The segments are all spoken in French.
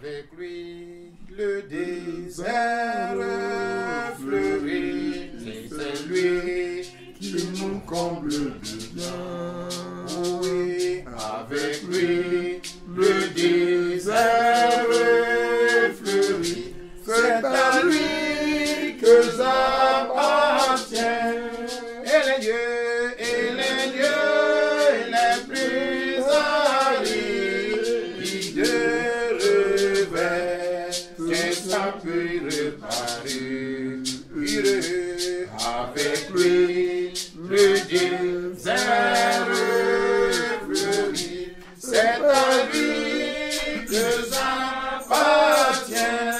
Avec lui, le désert fleurit, et c'est lui qui nous comble de bien. Oui, avec lui, le désert fleurit, c'est à lui que j'appartiens. Et les lieux les plus arides revêtent sa pure parure. Avec lui, le désert fleurit, c'est à lui que j'appartiens.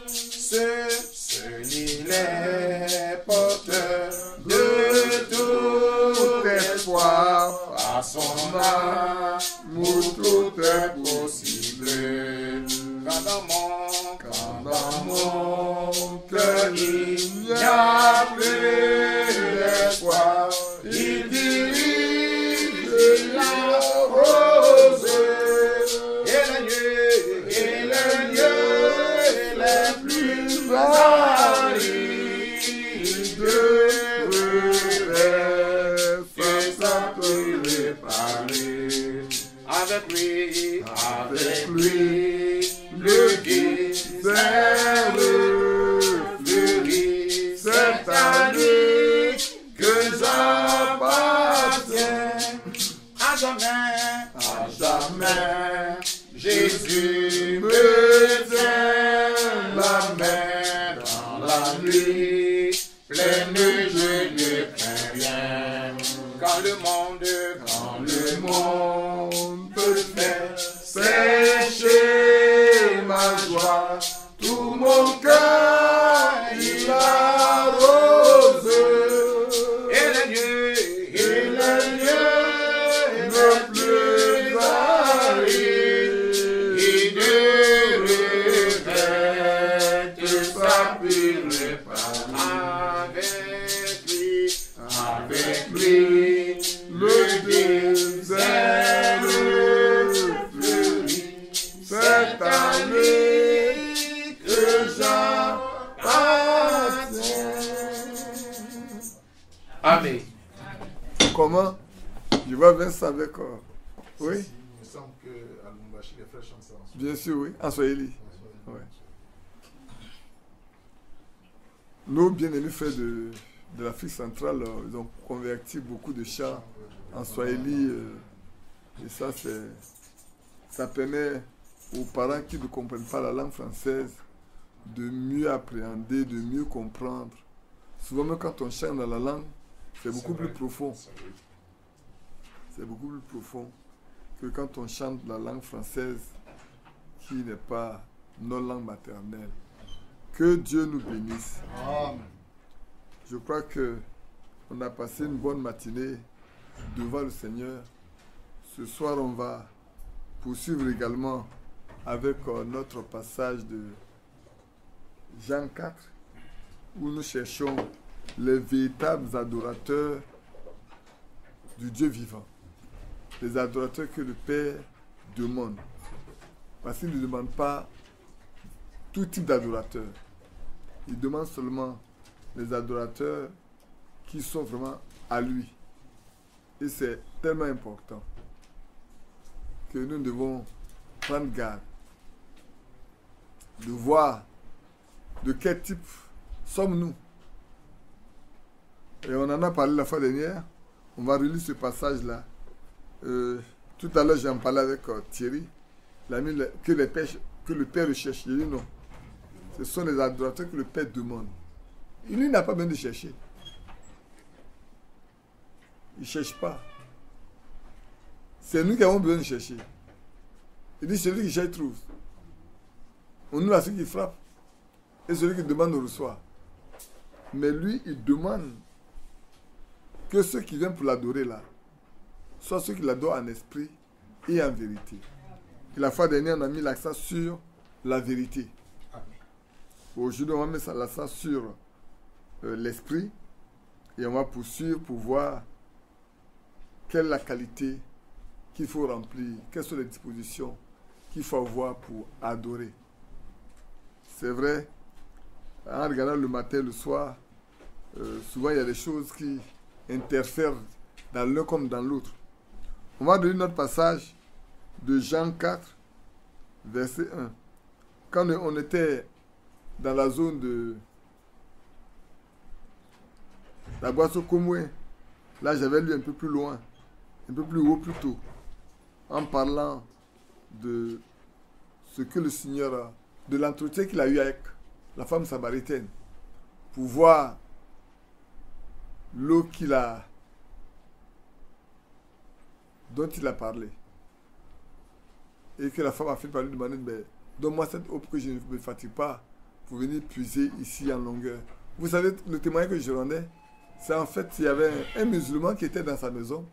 Celui les porteurs de tout espoir, à son amour tout est possible. Quand dans mon cœur il n'y a plus d'espoir, il dirige la rose. Et les lieux les plus arides revêtent sa pure parure. Avec lui, le désert fleurit, c'est à lui que j'appartiens. À jamais, Jésus me tient la main dans la nuit pleine, je ne crains rien. Quand le monde fait sécher ma joie, tout mon cœur il arrose. Et les lieux les plus arides revêtent sa pure parure. Avec lui, le désert fleurit, c'est à lui que j'appartiens. Amen. Comment? Je vois Vincent avec... oui? Il me semble qu'à Lumbashi, les frères chantent ça. Bien sûr, oui. En Swahili. Ouais. Nos bien-aimés frères de l'Afrique centrale, ils ont converti beaucoup de chants en Swahili. Et ça permet aux parents qui ne comprennent pas la langue française de mieux appréhender, de mieux comprendre. Souvent, même quand on chante dans la langue, c'est beaucoup plus profond. C'est beaucoup plus profond que quand on chante la langue française qui n'est pas notre langue maternelle. Que Dieu nous bénisse. Amen. Je crois qu'on a passé une bonne matinée devant le Seigneur. Ce soir, on va poursuivre également avec notre passage de Jean 4, où nous cherchons les véritables adorateurs du Dieu vivant. Les adorateurs que le Père demande. Parce qu'il ne demande pas tout type d'adorateurs. Il demande seulement les adorateurs qui sont vraiment à lui. Et c'est tellement important que nous devons prendre garde de voir de quel type sommes-nous. Et on en a parlé la fois dernière. On va relire ce passage-là. Tout à l'heure, j'en parlais avec Thierry. Il a mis que le Père recherche. Il dit non. Ce sont les adorateurs que le Père demande. Il n'a pas besoin de chercher. Il ne cherche pas. C'est nous qui avons besoin de chercher. Il dit celui qui cherche trouve. On nous a celui qui frappe. Et celui qui demande nous reçoit. Mais lui, il demande que ceux qui viennent pour l'adorer là, soient ceux qui l'adorent en esprit et en vérité. Et la fois dernière, on a mis l'accent sur la vérité. Aujourd'hui, on va mettre l'accent sur l'esprit et on va poursuivre pour voir quelle est la qualité qu'il faut remplir, quelles sont les dispositions qu'il faut avoir pour adorer. C'est vrai, en regardant le matin, le soir, souvent il y a des choses qui interfèrent dans l'un comme dans l'autre. On va donner notre passage de Jean 4, verset 1. Quand on était dans la zone de la Guasso-Komoué, là j'avais lu un peu plus loin, un peu plus haut plus tôt, en parlant de ce que le Seigneur a, de l'entretien qu'il a eu avec la femme samaritaine, pour voir l'eau dont il a parlé. Et que la femme a fini par lui demander, mais donne-moi cette eau pour que je ne me fatigue pas pour venir puiser ici en longueur. Vous savez, le témoignage que je rendais, c'est en fait, il y avait un musulman qui était dans sa maison,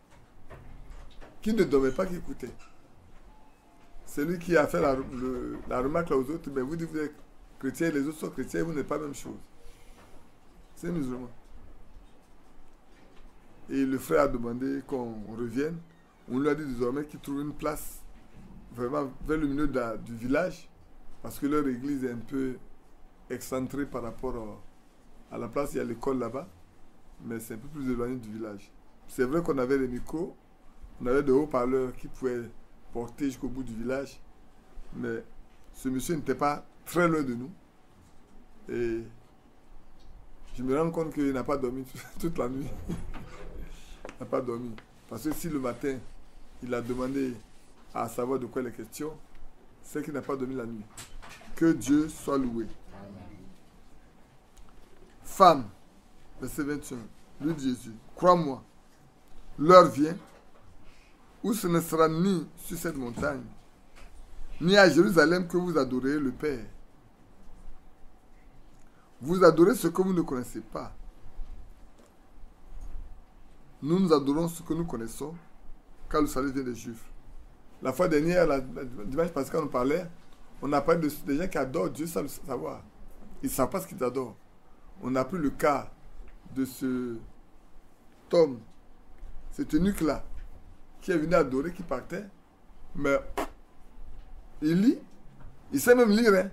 qui ne dormait pas, qui écoutait. C'est lui qui a fait la remarque aux autres, mais vous dites que vous êtes chrétien, les autres sont chrétiens, vous n'êtes pas la même chose. C'est un musulman. Et le frère a demandé qu'on revienne. On lui a dit désormais qu'il trouve une place vraiment vers le milieu du village, parce que leur église est un peu excentrée par rapport à la place. Il y a l'école là-bas, mais c'est un peu plus éloigné du village. C'est vrai qu'on avait les micros, on avait des haut-parleurs qui pouvaient porter jusqu'au bout du village, mais ce monsieur n'était pas très loin de nous. Et je me rends compte qu'il n'a pas dormi toute la nuit. Il n'a pas dormi. Parce que si le matin, il a demandé à savoir de quoi il est question, c'est qu'il n'a pas dormi la nuit. Que Dieu soit loué. Femme, verset 21, lui dit Jésus, crois-moi, l'heure vient où ce ne sera ni sur cette montagne, ni à Jérusalem que vous adorez le Père. Vous adorez ce que vous ne connaissez pas. Nous adorons ce que nous connaissons, car le salut vient des Juifs. La fois dernière, dimanche passé, quand on parlait, on a parlé des gens qui adorent Dieu sans le savoir. Ils ne savent pas ce qu'ils adorent. On a pris le cas de cet homme, cet eunuque-là, qui est venu adorer, qui partait, mais il lit, il sait même lire, hein.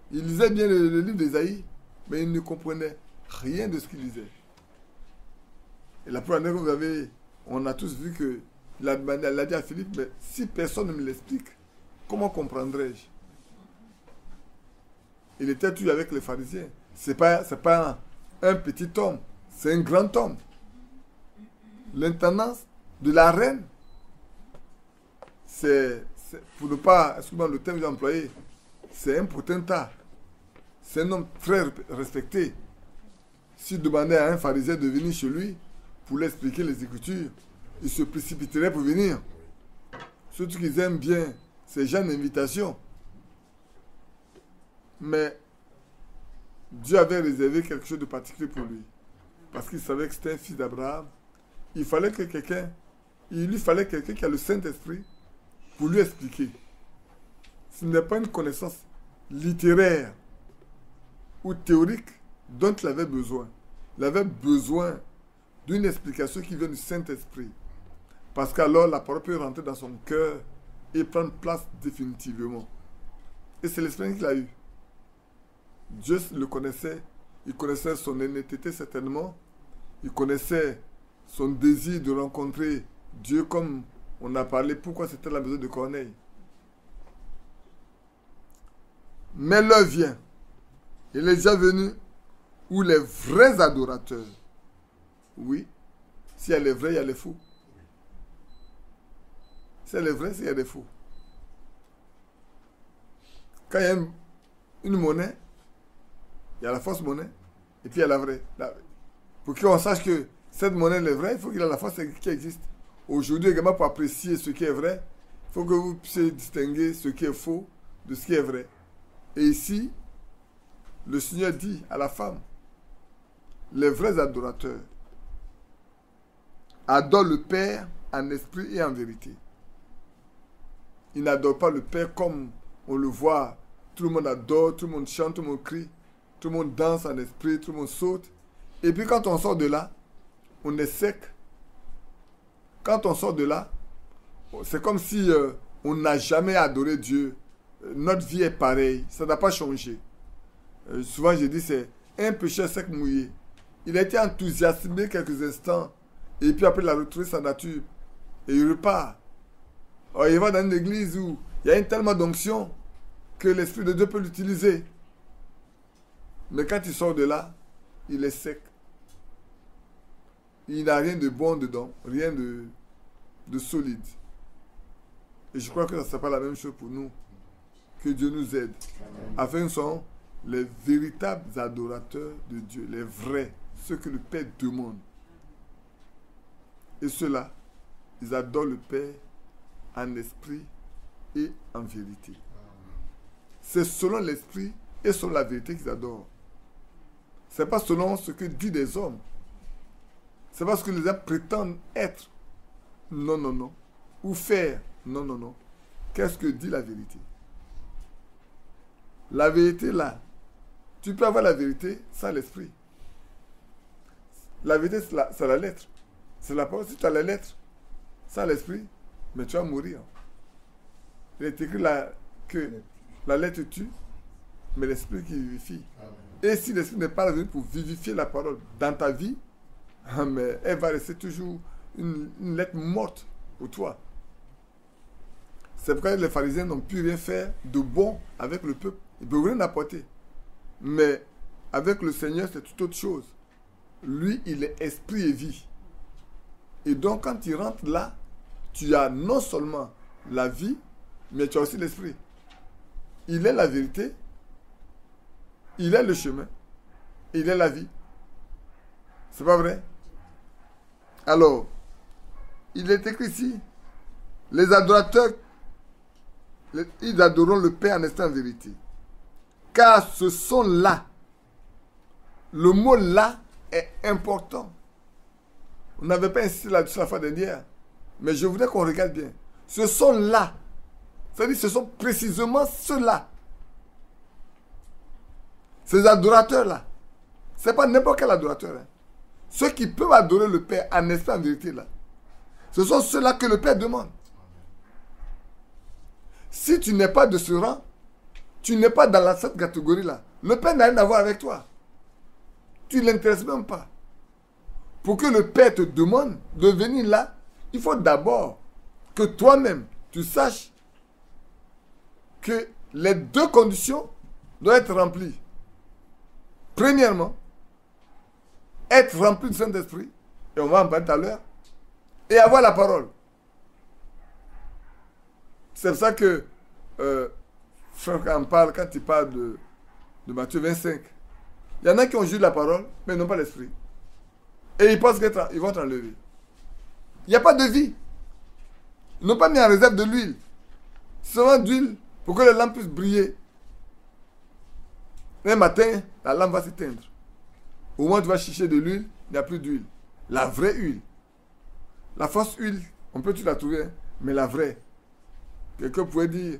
Il lisait bien le livre d'Ésaïe, mais il ne comprenait rien de ce qu'il lisait. Et la première année que vous avez, on a tous vu que il a dit à Philippe, mais si personne ne me l'explique, comment comprendrais-je? Il était toujours avec les pharisiens. C'est pas un petit homme, c'est un grand homme. L'intendance de la reine, c'est pour ne pas, excusez-moi le terme que j'ai employé, c'est un potentat. C'est un homme très respecté. S'il demandait à un pharisien de venir chez lui pour lui expliquer les Écritures, il se précipiterait pour venir. Surtout qu'ils aiment bien ces gens d'invitation. Mais Dieu avait réservé quelque chose de particulier pour lui. Parce qu'il savait que c'était un fils d'Abraham. Il lui fallait quelqu'un qui a le Saint-Esprit pour lui expliquer. Ce n'est pas une connaissance littéraire ou théorique dont il avait besoin. Il avait besoin d'une explication qui vient du Saint-Esprit. Parce qu'alors la parole peut rentrer dans son cœur et prendre place définitivement. Et c'est l'expérience qu'il a eue. Dieu le connaissait, il connaissait son honnêteté certainement, il connaissait son désir de rencontrer Dieu comme on a parlé, pourquoi c'était la maison de Corneille. Mais l'heure vient, il est déjà venu où les vrais adorateurs, oui, s'il y a les vrais, il y a les faux. S'il y a les vrais, il y a les faux. Quand il y a une monnaie, il y a la fausse monnaie, et puis il y a la vraie. Pour qu'on sache que cette monnaie est vraie, il faut qu'il y ait la fausse qui existe. Aujourd'hui, également, pour apprécier ce qui est vrai, il faut que vous puissiez distinguer ce qui est faux de ce qui est vrai. Et ici, le Seigneur dit à la femme, les vrais adorateurs adorent le Père en esprit et en vérité. Ils n'adorent pas le Père comme on le voit. Tout le monde adore, tout le monde chante, tout le monde crie, tout le monde danse en esprit, tout le monde saute. Et puis quand on sort de là, on est sec. Quand on sort de là, c'est comme si on n'a jamais adoré Dieu. Notre vie est pareille. Ça n'a pas changé. Souvent, je dis, c'est un pécheur sec mouillé. Il a été enthousiasmé quelques instants. Et puis après, il a retrouvé sa nature. Et il repart. Alors, il va dans une église où il y a tellement d'onction que l'Esprit de Dieu peut l'utiliser. Mais quand il sort de là, il est sec. Il n'a rien de bon dedans. Rien de solide. Et je crois que ça ne sera pas la même chose pour nous. Que Dieu nous aide. Afin que nous soyons les véritables adorateurs de Dieu. Les vrais. Ceux que le Père demande. Et ceux-là, ils adorent le Père en esprit et en vérité. C'est selon l'esprit et selon la vérité qu'ils adorent. Ce n'est pas selon ce que disent les hommes. Ce n'est pas ce que les hommes prétendent être. Non, non, non. Ou faire. Non, non, non. Qu'est-ce que dit la vérité? La vérité, là, tu peux avoir la vérité sans l'esprit. La vérité, c'est la lettre. C'est la parole. Si tu as la lettre sans l'esprit, mais tu vas mourir. Il est écrit là que la lettre tue, mais l'esprit qui vivifie. Amen. Et si l'esprit n'est pas venu pour vivifier la parole dans ta vie, mais elle va rester toujours une lettre morte pour toi. C'est pourquoi les pharisiens n'ont pu rien faire de bon avec le peuple. Ils ne peuvent rien apporter. Mais avec le Seigneur, c'est toute autre chose. Lui, il est esprit et vie. Et donc, quand tu rentres là, tu as non seulement la vie, mais tu as aussi l'esprit. Il est la vérité, il est le chemin, il est la vie. C'est pas vrai? Alors, il est écrit ici, les adorateurs, ils adoreront le Père en esprit et en vérité. Car ce sont là. Le mot là est important. On n'avait pas insisté là-dessus la fois dernière. Mais je voudrais qu'on regarde bien. Ce sont là. C'est-à-dire ce sont précisément ceux-là. Ces adorateurs-là. Ce n'est pas n'importe quel adorateur. Hein. Ceux qui peuvent adorer le Père en esprit et en vérité là. Ce sont ceux-là que le Père demande. Si tu n'es pas de ce rang, tu n'es pas dans cette catégorie-là. Le Père n'a rien à voir avec toi. Tu ne l'intéresses même pas. Pour que le Père te demande de venir là, il faut d'abord que toi-même, tu saches que les deux conditions doivent être remplies. Premièrement, être rempli du Saint-Esprit, et on va en parler tout à l'heure, et avoir la parole. C'est pour ça que Frère en parle quand il parle de Matthieu 25. Il y en a qui ont juste la parole, mais n'ont pas l'esprit. Et ils pensent qu'ils vont être enlevés. Il n'y a pas de vie. Ils n'ont pas mis en réserve de l'huile. Seulement d'huile pour que la lampe puisse briller. Un matin, la lampe va s'éteindre. Au moment où tu vas chercher de l'huile, il n'y a plus d'huile. La vraie huile. La fausse huile, on peut-tu la trouver, hein? Mais la vraie. Quelqu'un pourrait dire,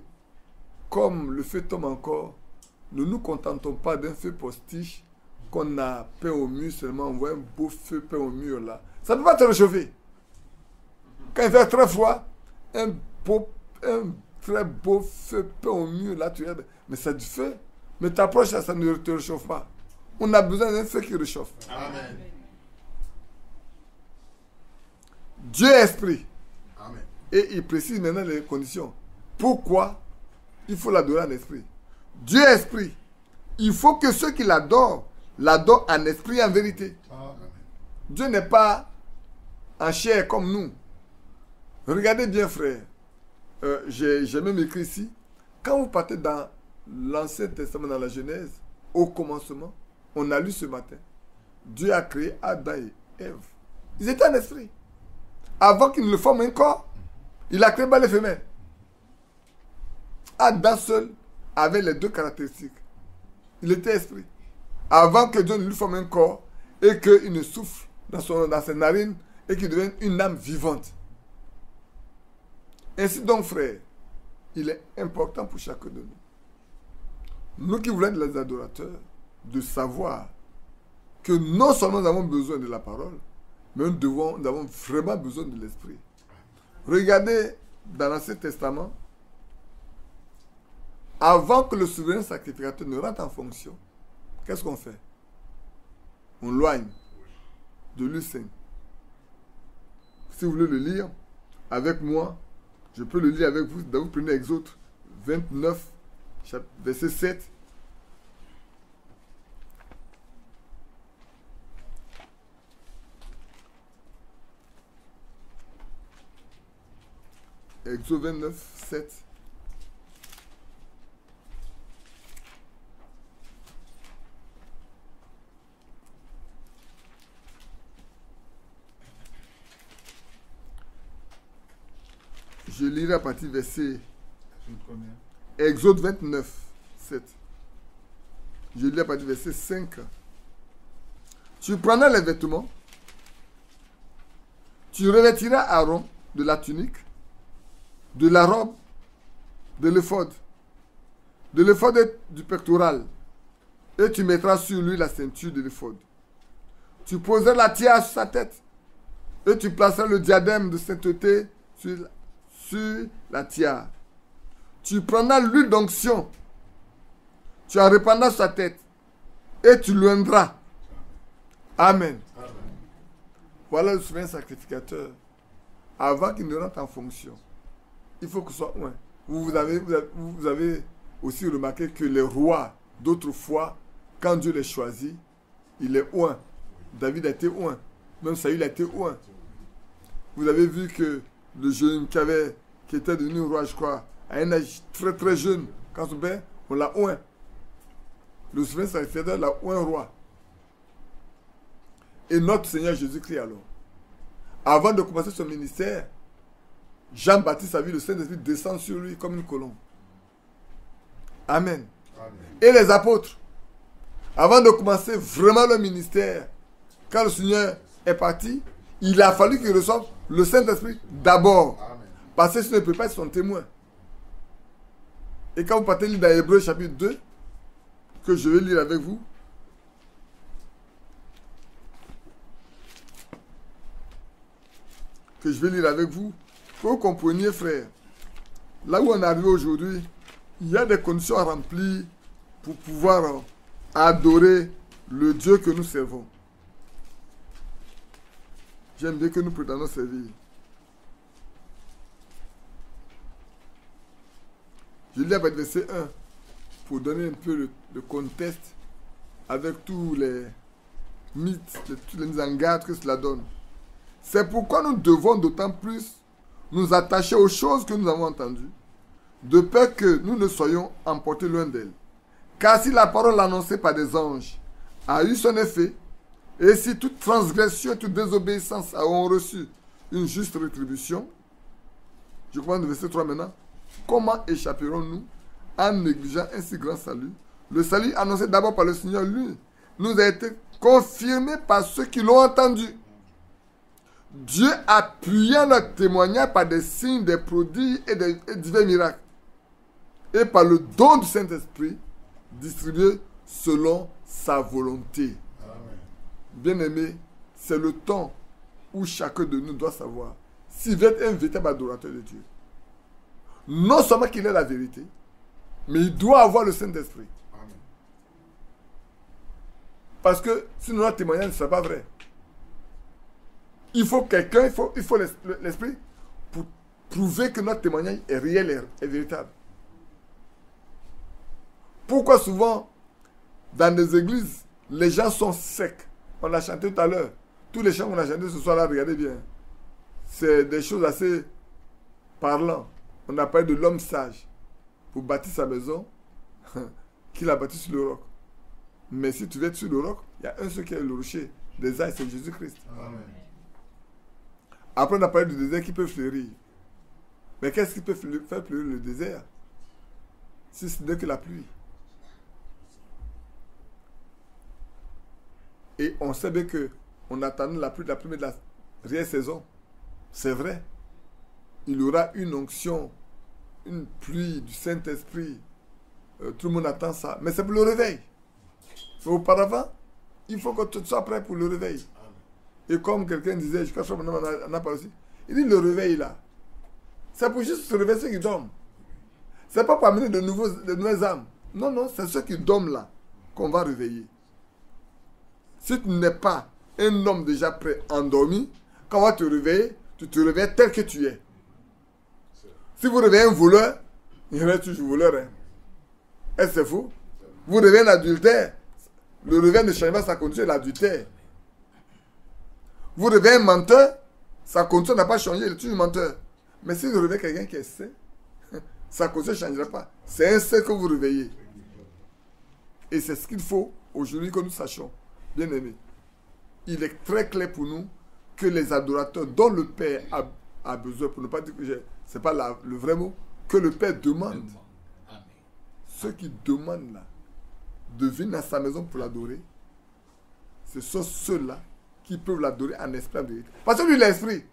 comme le feu tombe encore, ne nous contentons pas d'un feu postiche qu'on a peint au mur seulement, on voit un beau feu peint au mur là. Ça ne peut pas te réchauffer. Quand il fait très froid, un très beau feu peint au mur là, tu regardes, mais c'est du feu. Mais t'approches, ça ne te réchauffe pas. On a besoin d'un feu qui réchauffe. Amen. Dieu est esprit. Amen. Et il précise maintenant les conditions. Pourquoi il faut l'adorer en esprit? Dieu est esprit. Il faut que ceux qui l'adorent en esprit et en vérité. Amen. Dieu n'est pas en chair comme nous. Regardez bien, frère. J'ai même écrit ici. Quand vous partez dans l'Ancien Testament, dans la Genèse, au commencement, on a lu ce matin. Dieu a créé Adam et Ève. Ils étaient en esprit. Avant qu'il ne le forme un corps, il a créé mâle et femelle. Adam seul avait les deux caractéristiques. Il était esprit. Avant que Dieu ne lui forme un corps et qu'il ne souffle dans ses narines et qu'il devienne une âme vivante. Ainsi donc, frère, il est important pour chacun de nous. Nous qui voulons être les adorateurs, de savoir que non seulement nous avons besoin de la parole, mais nous avons vraiment besoin de l'esprit. Regardez dans l'Ancien Testament, avant que le souverain sacrificateur ne rentre en fonction, qu'est-ce qu'on fait? On loigne de l'huile sainte. Si vous voulez le lire avec moi, je peux le lire avec vous. Vous prenez Exode 29, verset 7. Exode 29, 7. Je lirai à partir du verset Exode 29, 7. Je lis à partir du verset 5. Tu prendras les vêtements, tu revêtiras Aaron de la tunique, de la robe, de l'éphod et du pectoral, et tu mettras sur lui la ceinture de l'éphod. Tu poseras la tiare sur sa tête, et tu placeras le diadème de sainteté sur la tiare. Tu prendras l'huile d'onction, tu en répandras sur sa tête, et tu l'oindras. Amen. Amen. Voilà le souverain sacrificateur. Avant qu'il ne rentre en fonction, il faut que ce soit oint. Vous avez aussi remarqué que les rois d'autrefois, quand Dieu les choisit, il est oint. David a été oint. Même Saül a été oint. Vous avez vu que le jeune qui était devenu roi, je crois, à un âge très très jeune, quand on l'a oint. Le souverain sacrificateur l'a oint roi. Et notre Seigneur Jésus-Christ alors, avant de commencer son ministère, Jean-Baptiste a vu le Saint-Esprit descendre sur lui comme une colombe. Amen. Amen. Et les apôtres, avant de commencer vraiment le ministère, quand le Seigneur est parti, il a fallu qu'ils reçoivent le Saint-Esprit d'abord. Amen. Parce que sinon, il ne peut pas être son témoin. Et quand vous partez lire dans Hébreux chapitre 2, que je vais lire avec vous, que vous compreniez, frère, là où on est arrivé aujourd'hui, il y a des conditions à remplir pour pouvoir adorer le Dieu que nous servons. J'aime bien que nous prétendons servir. Je lis avec verset 1 pour donner un peu le contexte avec tous les mythes, tous les mises en garde que cela donne. C'est pourquoi nous devons d'autant plus nous attacher aux choses que nous avons entendues, de peur que nous ne soyons emportés loin d'elles. Car si la parole annoncée par des anges a eu son effet, et si toute transgression et toute désobéissance ont reçu une juste rétribution, je commence le verset 3 maintenant, comment échapperons-nous en négligeant un si grand salut? Le salut annoncé d'abord par le Seigneur, lui, nous a été confirmé par ceux qui l'ont entendu. Dieu appuyant leur témoignage par des signes, des prodiges et divers miracles, et par le don du Saint-Esprit distribué selon sa volonté. Amen. Bien-aimé, c'est le temps où chacun de nous doit savoir s'il veut être un véritable adorateur de Dieu. Non seulement qu'il ait la vérité, mais il doit avoir le Saint-Esprit. Amen. Parce que sinon notre témoignage ne sera pas vrai. Il faut quelqu'un, il faut l'esprit pour prouver que notre témoignage est réel et véritable. Pourquoi souvent, dans des églises, les gens sont secs? On l'a chanté tout à l'heure. Tous les chants qu'on a chantés ce soir-là, regardez bien. C'est des choses assez parlantes. On a parlé de l'homme sage pour bâtir sa maison, qu'il a bâti sur le roc. Mais si tu veux être sur le roc, il y a un seul qui est le rocher. Des âges, c'est Jésus-Christ. Amen. Après, on a parlé du désert qui peut fleurir. Mais qu'est-ce qui peut faire fleurir le désert? Si ce n'est que la pluie. Et on sait bien qu'on attend la pluie de la première de la réelle saison. C'est vrai. Il y aura une onction, une pluie du Saint-Esprit. Tout le monde attend ça. Mais c'est pour le réveil. Mais auparavant, il faut que tu sois prêt pour le réveil. Et comme quelqu'un disait, je crois que on a parlé aussi, il dit le réveil là, c'est pour juste se réveiller ceux qui dorment. C'est pas pour amener de nouvelles âmes. Non, non, c'est ceux qui dorment là qu'on va réveiller. Si tu n'es pas un homme déjà prêt, endormi, quand on va te réveiller, tu te réveilles tel que tu es. Si vous réveillez un voleur, il reste toujours voleur. Hein. Est-ce que c'est faux? Vous réveillez un adultère, le réveil ne change pas sa condition, l'adultère. Vous réveillez un menteur, sa condition n'a pas changé, il est toujours menteur. Mais si vous réveillez quelqu'un qui est sain, sa condition ne changera pas. C'est un saint que vous réveillez. Et c'est ce qu'il faut aujourd'hui que nous sachions. Bien aimés, il est très clair pour nous que les adorateurs dont le Père a besoin, pour ne pas dire que ce n'est pas le vrai mot, que le Père demande. Ceux qui demandent là, de venir à sa maison pour l'adorer, ce sont ceux-là qui peuvent l'adorer en esprit en vérité. Parce que lui, il est l'esprit.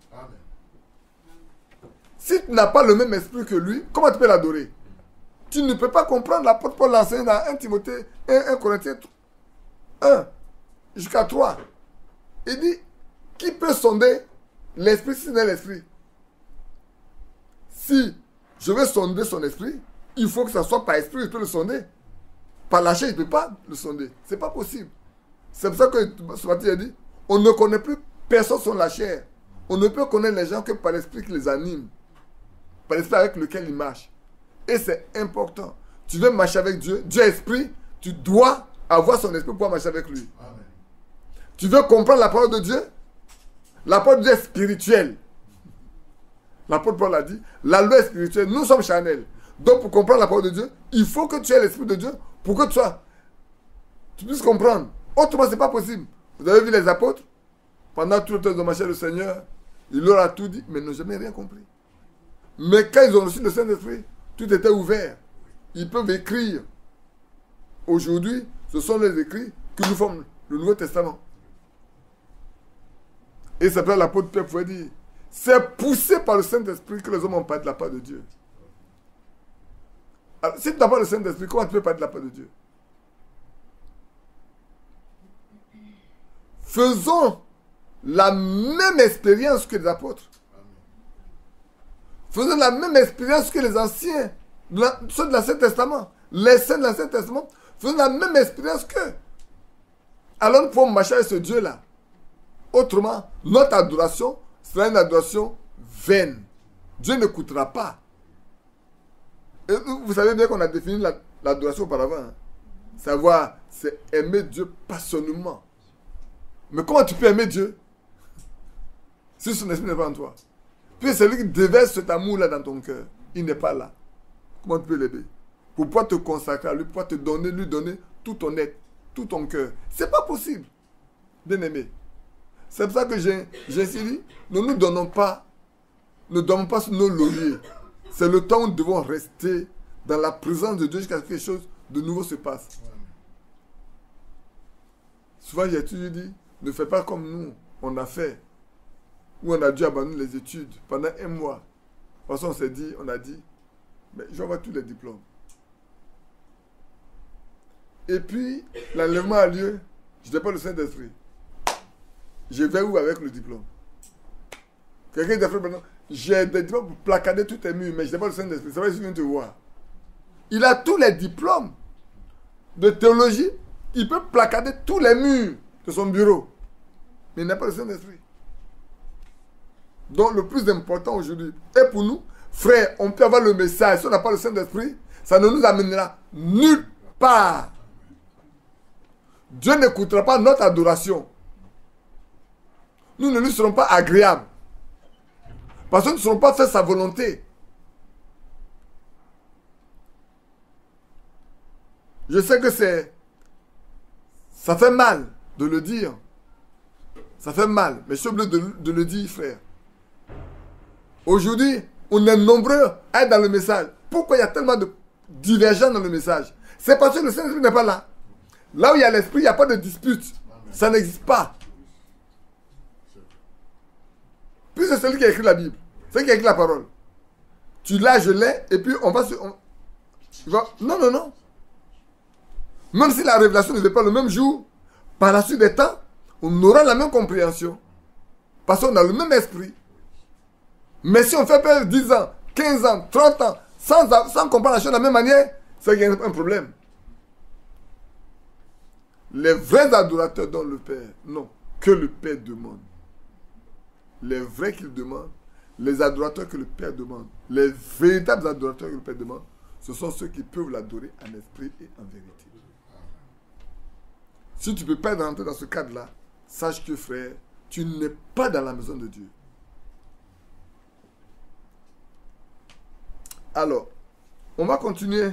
Si tu n'as pas le même esprit que lui, comment tu peux l'adorer? Tu ne peux pas comprendre. L'apôtre Paul l'enseigne dans 1 Timothée, 1 Corinthiens 1 jusqu'à 3. Il dit, qui peut sonder l'esprit si ce n'est l'esprit? Si je veux sonder son esprit, il faut que ça soit par esprit, je peux le sonder. Par la chair, je ne peux pas le sonder. Ce n'est pas possible. C'est pour ça que ce matin, il a dit, on ne connaît plus personne sur la chair. On ne peut connaître les gens que par l'esprit qui les anime. Par l'esprit avec lequel ils marchent. Et c'est important. Tu veux marcher avec Dieu, Dieu est esprit, tu dois avoir son esprit pour pouvoir marcher avec lui. Amen. Tu veux comprendre la parole de Dieu? La parole de Dieu est spirituelle. L'apôtre Paul a dit, la loi est spirituelle, nous sommes charnels. Donc pour comprendre la parole de Dieu, il faut que tu aies l'esprit de Dieu pour que tu puisses comprendre. Autrement, ce n'est pas possible. Vous avez vu les apôtres? Pendant tout le temps de marcher le Seigneur, il leur a tout dit, mais ils n'ont jamais rien compris. Mais quand ils ont reçu le Saint-Esprit, tout était ouvert. Ils peuvent écrire. Aujourd'hui, ce sont les écrits qui nous forment le Nouveau Testament. Et c'est pour l'apôtre Pierre pouvait dire, c'est poussé par le Saint-Esprit que les hommes ont parlé de la part de Dieu. Alors, si tu n'as pas le Saint-Esprit, comment tu peux parler de la part de Dieu? Faisons la même expérience que les apôtres. Faisons la même expérience que les anciens, ceux de l'Ancien Testament. Les saints de l'Ancien Testament faisons la même expérience qu'eux. Alors nous pouvons marcher avec ce Dieu-là. Autrement, notre adoration sera une adoration vaine. Dieu n'écoutera pas. Et vous savez bien qu'on a défini l'adoration auparavant. Hein? Savoir, c'est aimer Dieu passionnément. Mais comment tu peux aimer Dieu si son esprit n'est pas en toi? Puis celui qui déverse cet amour-là dans ton cœur, il n'est pas là. Comment tu peux l'aider? Pour pouvoir te consacrer à lui, pour pouvoir lui donner tout ton être, tout ton cœur. C'est pas possible, bien aimé. C'est pour ça que j'ai ainsi dit, ne dormons pas sur nos lauriers. C'est le temps où nous devons rester dans la présence de Dieu jusqu'à ce que quelque chose de nouveau se passe. Souvent, j'ai toujours dit, ne fais pas comme nous, on a fait. Où on a dû abandonner les études pendant 1 mois. De toute façon, on a dit, mais je vais avoir tous les diplômes. Et puis, l'enlèvement a lieu, je n'ai pas le Saint-Esprit. Je vais où avec le diplôme? Quelqu'un dit, maintenant, j'ai des diplômes pour placader tous tes murs, mais je n'ai pas le Saint-Esprit. C'est vrai, je viens te voir. Il a tous les diplômes de théologie, il peut placader tous les murs de son bureau, mais il n'a pas le Saint-Esprit. Donc le plus important aujourd'hui est pour nous, frères, on peut avoir le message, si on n'a pas le Saint-Esprit, ça ne nous amènera nulle part. Dieu n'écoutera pas notre adoration. Nous ne lui serons pas agréables. Parce que nous ne serons pas fait sa volonté. Je sais que ça fait mal de le dire. Ça fait mal, mais je suis obligé de le dire, frère. Aujourd'hui, on est nombreux à être dans le message. Pourquoi il y a tellement de divergents dans le message? C'est parce que le Saint-Esprit n'est pas là. Là où il y a l'Esprit, il n'y a pas de dispute. Ça n'existe pas. Puis c'est celui qui a écrit la Bible. C'est celui qui a écrit la parole. Tu l'as, je l'ai, et puis on va se... Non, non, non. Même si la révélation ne vient pas le même jour, par la suite des temps, on aura la même compréhension. Parce qu'on a le même esprit. Mais si on fait perdre 10 ans, 15 ans, 30 ans, sans comprendre la chose de la même manière, c'est qu'il y a un problème. Les vrais adorateurs dont le Père, non, que le Père demande. Les vrais qu'il demande, les adorateurs que le Père demande, les véritables adorateurs que le Père demande, ce sont ceux qui peuvent l'adorer en esprit et en vérité. Si tu ne peux pas rentrer dans ce cadre-là, sache que frère, tu n'es pas dans la maison de Dieu. Alors, on va continuer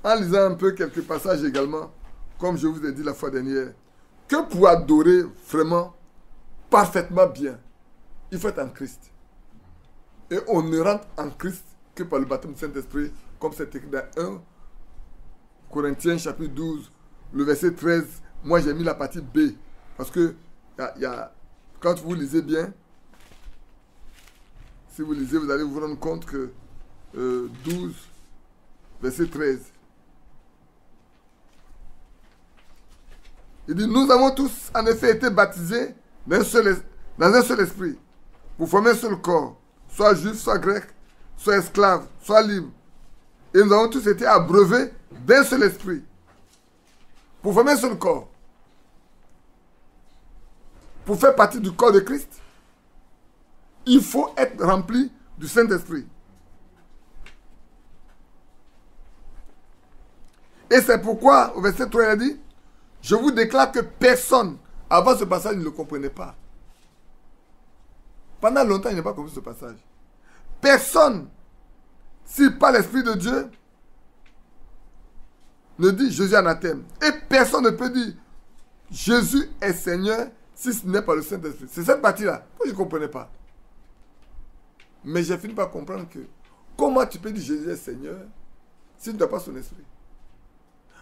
en lisant un peu quelques passages également, comme je vous ai dit la fois dernière, que pour adorer vraiment, parfaitement bien, il faut être en Christ. Et on ne rentre en Christ que par le baptême du Saint-Esprit, comme c'est écrit dans 1 Corinthiens chapitre 12, le verset 13. Moi j'ai mis la partie B, parce que quand vous lisez bien, si vous lisez, vous allez vous rendre compte que 12, verset 13. Il dit, nous avons tous en effet été baptisés dans un seul esprit, pour former un seul corps, soit juif, soit grec, soit esclave, soit libre. Et nous avons tous été abreuvés d'un seul esprit, pour former un seul corps. Pour faire partie du corps de Christ, il faut être rempli du Saint-Esprit. Et c'est pourquoi, au verset 3, il a dit, je vous déclare que personne, avant ce passage, ne le comprenait pas. Pendant longtemps, il n'a pas compris ce passage. Personne, si pas l'Esprit de Dieu, ne dit Jésus anathème. Et personne ne peut dire Jésus est Seigneur si ce n'est pas le Saint-Esprit. C'est cette partie-là que je ne comprenais pas. Mais j'ai fini par comprendre que comment tu peux dire Jésus est Seigneur si tu n'as pas son esprit?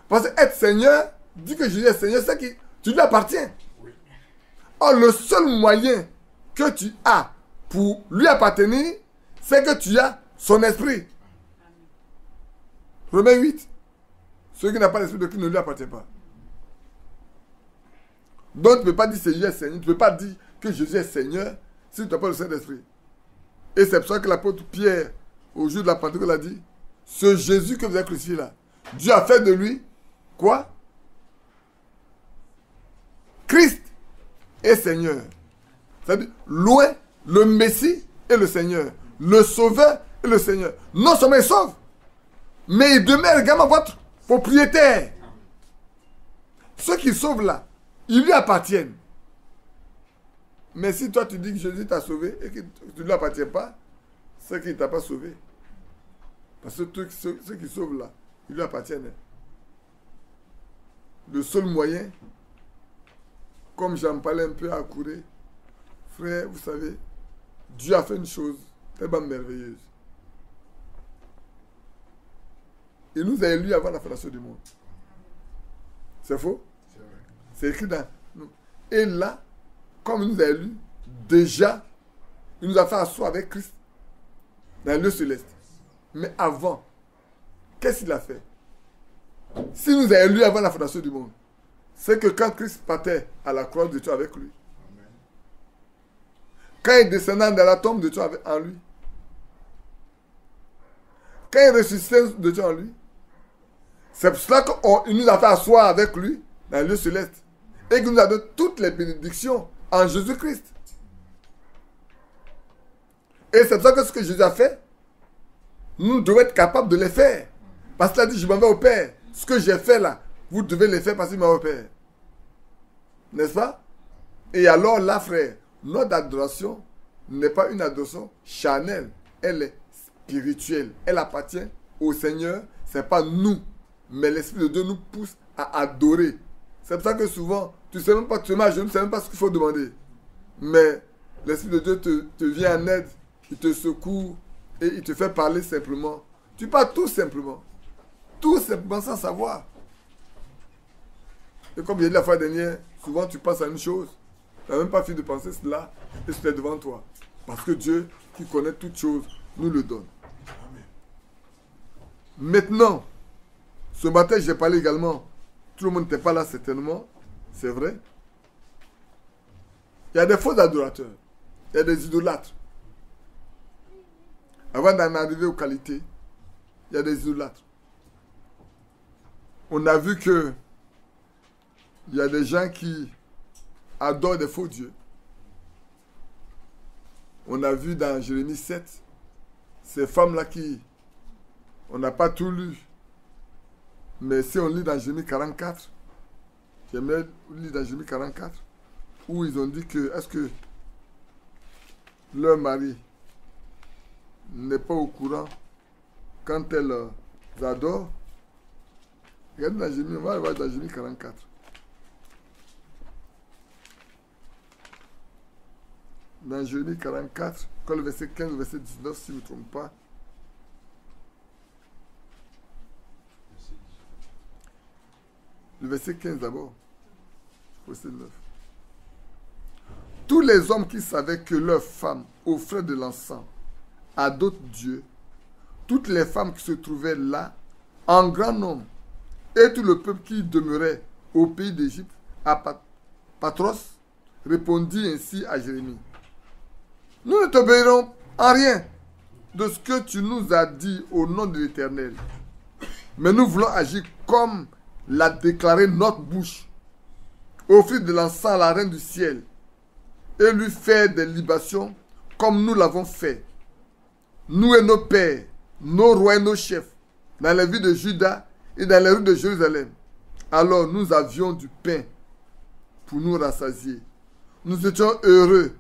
Parce que être Seigneur, dit que Jésus est Seigneur, c'est que tu lui appartiens. Oui. Or, le seul moyen que tu as pour lui appartenir, c'est que tu as son esprit. Romains 8. Celui qui n'a pas l'esprit de Christ ne lui appartient pas. Donc, tu ne peux pas dire que Jésus est Seigneur. Tu ne peux pas dire que Jésus est Seigneur si tu n'as pas le Saint-Esprit. Et c'est pour ça que l'apôtre Pierre, au jour de la Pentecôte, a dit, ce Jésus que vous avez crucifié là, Dieu a fait de lui, quoi? Christ est Seigneur. C'est-à-dire, loin, le Messie est le Seigneur. Le Sauveur est le Seigneur. Non seulement il sauve, mais il demeure également votre propriétaire. Ceux qui sauvent là, ils lui appartiennent. Mais si toi tu dis que Jésus t'a sauvé et que tu ne lui appartiens pas, c'est qu'il ne t'a pas sauvé. Parce que ceux qui sauvent là, ils lui appartiennent. Le seul moyen, comme j'en parlais un peu à courir, frère, vous savez, Dieu a fait une chose tellement merveilleuse. Il nous a élus avant la fondation du monde. C'est faux? C'est écrit dans nous. Et là, comme il nous a élus, déjà, il nous a fait asseoir avec Christ dans le lieu céleste. Mais avant, qu'est-ce qu'il a fait? S'il nous a élus avant la fondation du monde, c'est que quand Christ partait à la croix, de Dieu avec lui. Amen. Quand il descendait dans la tombe, de Dieu avec en lui. Quand il ressuscitait, de Dieu en lui. C'est pour cela qu'il nous a fait asseoir avec lui dans le lieu céleste. Et qu'il nous a donné toutes les bénédictions en Jésus-Christ. Et c'est pour ça que ce que Jésus a fait, nous devons être capables de les faire. Parce qu'il a dit, je m'en vais au Père. Ce que j'ai fait là, vous devez le faire parce qu'il m'a au Père. N'est-ce pas? Et alors là, frère, notre adoration n'est pas une adoration charnelle. Elle est spirituelle. Elle appartient au Seigneur. Ce n'est pas nous. Mais l'Esprit de Dieu nous pousse à adorer. C'est pour ça que souvent, tu ne sais même pas, tu te mets à genoux, tu ne sais même pas ce qu'il faut demander. Mais l'Esprit de Dieu te vient en aide. Il te secoue et il te fait parler simplement. Tu parles tout simplement. Tout simplement sans savoir. Et comme j'ai dit la fois dernière, souvent tu penses à une chose, tu n'as même pas fini de penser cela, et c'est devant toi. Parce que Dieu, qui connaît toutes choses, nous le donne. Amen. Maintenant, ce matin, j'ai parlé également, tout le monde n'était pas là certainement, c'est vrai. Il y a des faux adorateurs, il y a des idolâtres. Avant d'en arriver aux qualités, il y a des idolâtres. On a vu que il y a des gens qui adorent des faux dieux. On a vu dans Jérémie 7, ces femmes-là qui, on n'a pas tout lu, mais si on lit dans Jérémie 44, j'aimerais lire dans Jérémie 44, où ils ont dit que, est-ce que leur mari n'est pas au courant quand elles adorent. Regardez dans Jérémie, on va voir dans Jérémie 44. Dans Jérémie 44, quand le verset 15, le verset 19, si je ne me trompe pas. Le verset 15 d'abord. Verset 9. Tous les hommes qui savaient que leurs femmes offraient de l'encens à d'autres dieux, toutes les femmes qui se trouvaient là, en grand nombre, et tout le peuple qui demeurait au pays d'Égypte, à Patros, répondit ainsi à Jérémie. Nous ne t'obéirons en rien de ce que tu nous as dit au nom de l'Éternel. Mais nous voulons agir comme l'a déclaré notre bouche. Offrir de l'encens à la reine du ciel et lui faire des libations comme nous l'avons fait. Nous et nos pères, nos rois et nos chefs, dans les villes de Juda et dans les rues de Jérusalem. Alors nous avions du pain pour nous rassasier. Nous étions heureux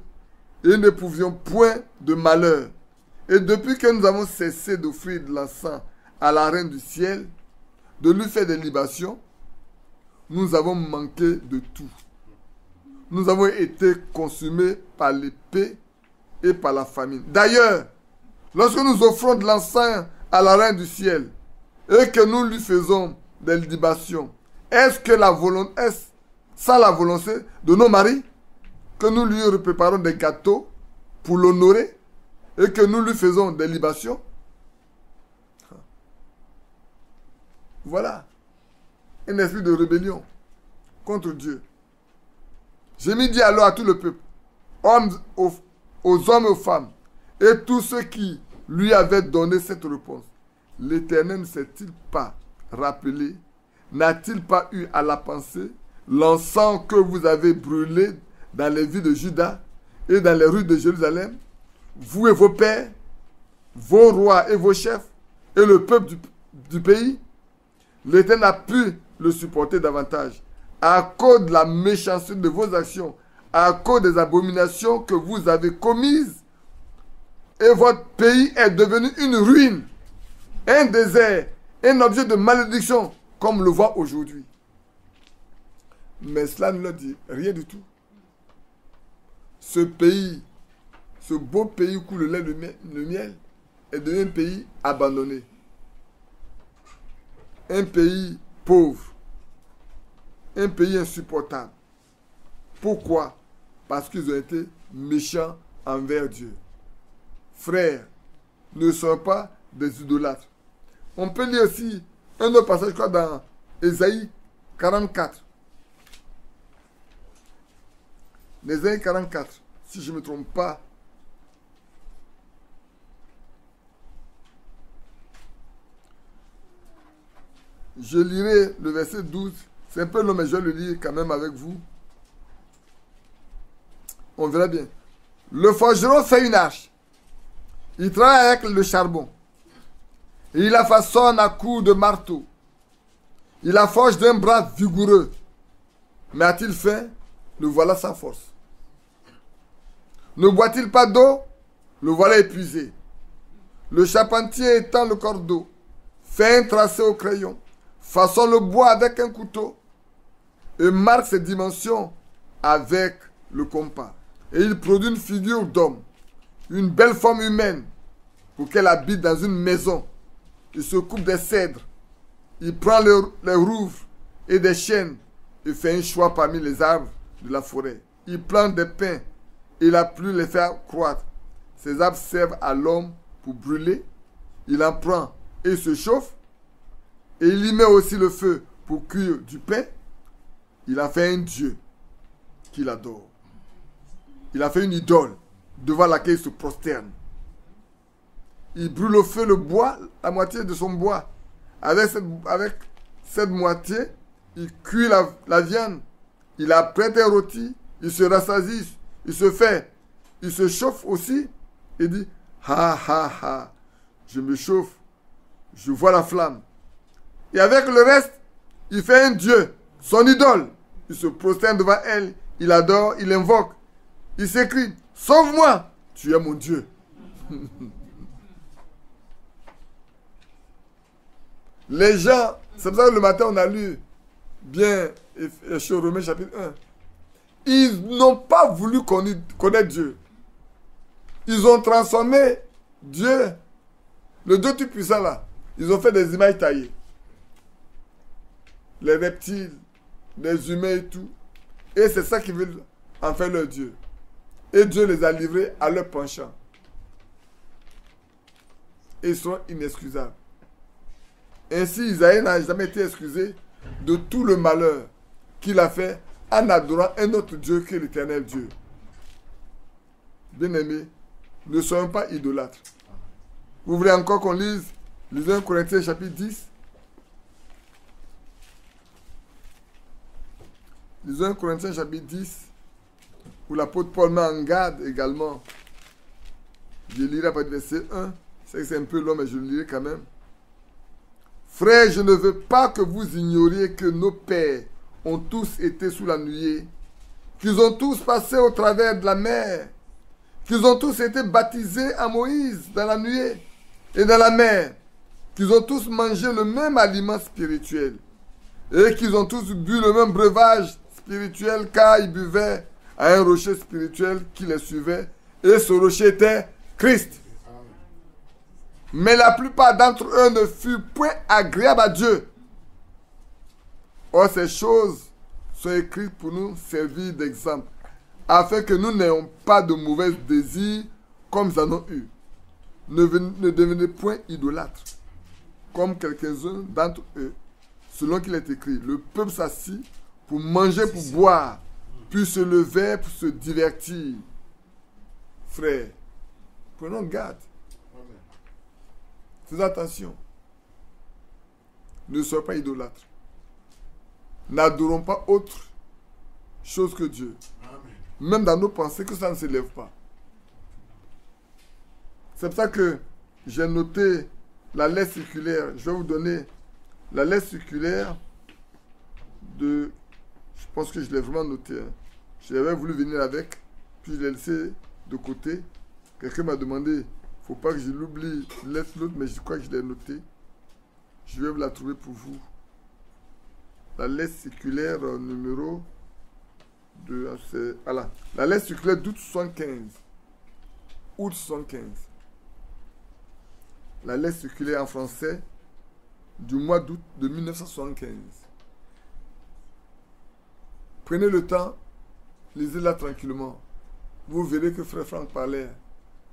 et ne pouvions point de malheur. Et depuis que nous avons cessé d'offrir de l'encens à la reine du ciel, de lui faire des libations, nous avons manqué de tout. Nous avons été consumés par l'épée et par la famine. D'ailleurs, lorsque nous offrons de l'encens à la reine du ciel et que nous lui faisons des libations, est-ce sans la volonté de nos maris que nous lui préparons des gâteaux pour l'honorer et que nous lui faisons des libations? Voilà un esprit de rébellion contre Dieu. Jérémie dit alors à tout le peuple, aux hommes et aux femmes, et tous ceux qui lui avaient donné cette réponse, l'Éternel ne s'est-il pas rappelé, n'a-t-il pas eu à la pensée l'encens que vous avez brûlé dans les villes de Juda et dans les rues de Jérusalem, vous et vos pères, vos rois et vos chefs, et le peuple du pays? L'Éternel a pu le supporter davantage à cause de la méchanceté de vos actions, à cause des abominations que vous avez commises. Et votre pays est devenu une ruine, un désert, un objet de malédiction, comme le voit aujourd'hui. Mais cela ne leur dit rien du tout. Ce pays, ce beau pays où coule le lait et le miel, est devenu un pays abandonné. Un pays pauvre. Un pays insupportable. Pourquoi? Parce qu'ils ont été méchants envers Dieu. Frères, ne soyez pas des idolâtres. On peut lire aussi un autre passage, je crois, dans Ésaïe 44. Ésaïe 44, si je ne me trompe pas. Je lirai le verset 12. C'est un peu long, mais je vais le lire quand même avec vous. On verra bien. Le forgeron fait une arche. Il travaille avec le charbon. Et il la façonne à coups de marteau. Il la forge d'un bras vigoureux. Mais a-t-il faim? Le voilà sans force. Ne boit-il pas d'eau? Le voilà épuisé. Le charpentier étend le cordeau. Fait un tracé au crayon. Façonne le bois avec un couteau. Et marque ses dimensions avec le compas. Et il produit une figure d'homme. Une belle forme humaine. Pour qu'elle habite dans une maison. Il se coupe des cèdres. Il prend les rouvres et des chênes. Et fait un choix parmi les arbres de la forêt. Il plante des pins. Et il a pu les faire croître. Ces arbres servent à l'homme pour brûler. Il en prend et se chauffe. Et il y met aussi le feu pour cuire du pain. Il a fait un Dieu qu'il adore. Il a fait une idole devant laquelle il se prosterne. il brûle au feu le bois, la moitié de son bois. Avec cette moitié, il cuit la viande, il apprête un rôti, il se rassasie, il se chauffe aussi, et dit, ha ha ha, je me chauffe, je vois la flamme. Et avec le reste, il fait un dieu, son idole. Il se prosterne devant elle, il adore, il invoque. Il s'écrie, sauve-moi, tu es mon Dieu. Les gens, c'est pour ça que le matin on a lu bien chez Romains chapitre 1. Ils n'ont pas voulu connaître Dieu. Ils ont transformé Dieu, le Dieu Tout-Puissant là. Ils ont fait des images taillées. Les reptiles, les humains et tout. Et c'est ça qu'ils veulent en faire leur Dieu. Et Dieu les a livrés à leur penchant. Et ils sont inexcusables. Ainsi, Isaïe n'a jamais été excusé de tout le malheur qu'il a fait en adorant un autre Dieu que l'Éternel Dieu. Bien-aimés, ne soyons pas idolâtres. Vous voulez encore qu'on lise 1 Corinthiens chapitre 10? 1 Corinthiens chapitre 10, où l'apôtre Paul met en garde également. Je lirai pas le verset 1. C'est un peu long, mais je le lirai quand même. Frères, je ne veux pas que vous ignoriez que nos pères ont tous été sous la nuée, qu'ils ont tous passé au travers de la mer, qu'ils ont tous été baptisés à Moïse dans la nuée et dans la mer, qu'ils ont tous mangé le même aliment spirituel et qu'ils ont tous bu le même breuvage spirituel car ils buvaient à un rocher spirituel qui les suivait et ce rocher était Christ. Mais la plupart d'entre eux ne furent point agréables à Dieu. Or, ces choses sont écrites pour nous servir d'exemple, afin que nous n'ayons pas de mauvais désirs comme ils en ont eu. Ne devenez point idolâtres, comme quelques-uns d'entre eux, selon qu'il est écrit. Le peuple s'assit pour manger, pour boire, puis se lever pour se divertir. Frères, prenons garde. Fais attention. Ne soyez pas idolâtres. N'adorons pas autre chose que Dieu. Amen. Même dans nos pensées, que ça ne s'élève pas. C'est pour ça que j'ai noté la lettre circulaire. Je vais vous donner la lettre circulaire de... Je pense que je l'ai vraiment noté. Hein. J'avais voulu venir avec, puis je l'ai laissé de côté. Quelqu'un m'a demandé... Il ne faut pas que je l'oublie l'autre, mais je crois que je l'ai noté. Je vais vous la trouver pour vous. La lettre circulaire numéro de... Voilà. La lettre circulaire d'août 75. Août 75. La lettre circulaire en français du mois d'août de 1975. Prenez le temps, lisez-la tranquillement. Vous verrez que Frère Franck parlait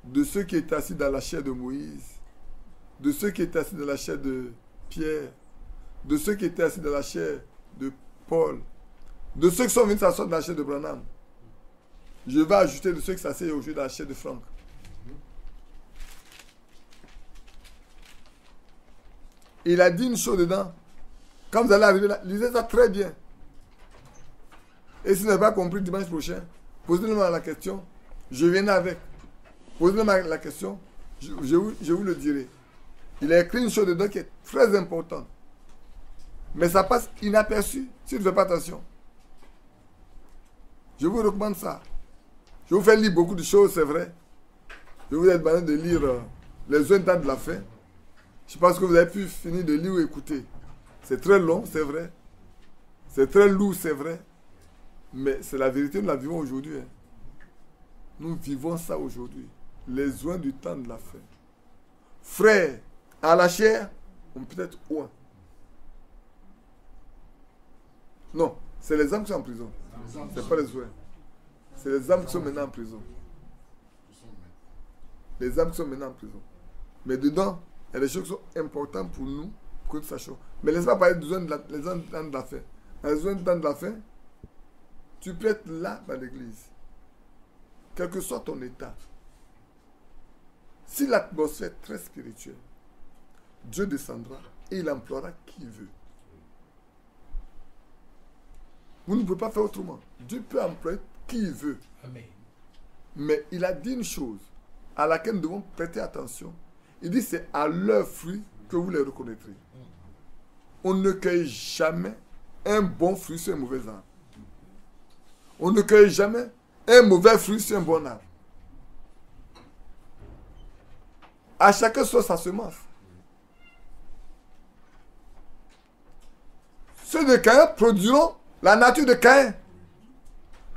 de ceux qui étaient assis dans la chair de Moïse, de ceux qui étaient assis dans la chair de Pierre, de ceux qui étaient assis dans la chair de Paul, de ceux qui sont venus s'asseoir dans la chair de Branham. Je vais ajouter de ceux qui s'asseyent aujourd'hui dans la chair de Franck. Il a dit une chose dedans. Quand vous allez arriver là, lisez ça très bien. Et si vous n'avez pas compris dimanche prochain, posez-moi la question, je viendrai avec. Posez-moi la question, je vous le dirai. Il a écrit une chose dedans qui est très importante. Mais ça passe inaperçu si vous ne faites pas attention. Je vous recommande ça. Je vous fais lire beaucoup de choses, c'est vrai. Je vous ai demandé de lire les 20 ans de la fin. Je pense que vous avez pu finir de lire ou écouter. C'est très long, c'est vrai. C'est très lourd, c'est vrai. Mais c'est la vérité, nous la vivons aujourd'hui. Hein. Nous vivons ça aujourd'hui. Les oins du temps de la fin. Frères, à la chair, on peut être oins. Non, c'est les âmes qui sont en prison. Ce n'est pas les oins. C'est les âmes qui sont maintenant en prison. Les âmes qui sont maintenant en prison. Mais dedans, il y a des choses qui sont importantes pour nous, pour que nous sachions. Mais laisse-moi parler des oins de la fin. Dans les oins du temps de la fin, tu peux être là dans l'église. Quel que soit ton état. Si l'atmosphère est très spirituelle, Dieu descendra et il emploiera qui il veut. Vous ne pouvez pas faire autrement. Dieu peut employer qui il veut. Amen. Mais il a dit une chose à laquelle nous devons prêter attention. Il dit c'est à leurs fruits que vous les reconnaîtrez. On ne cueille jamais un bon fruit sur un mauvais arbre. On ne cueille jamais un mauvais fruit sur un bon arbre. À chacun soit sa semence. Ceux de Caïn produiront la nature de Caïn.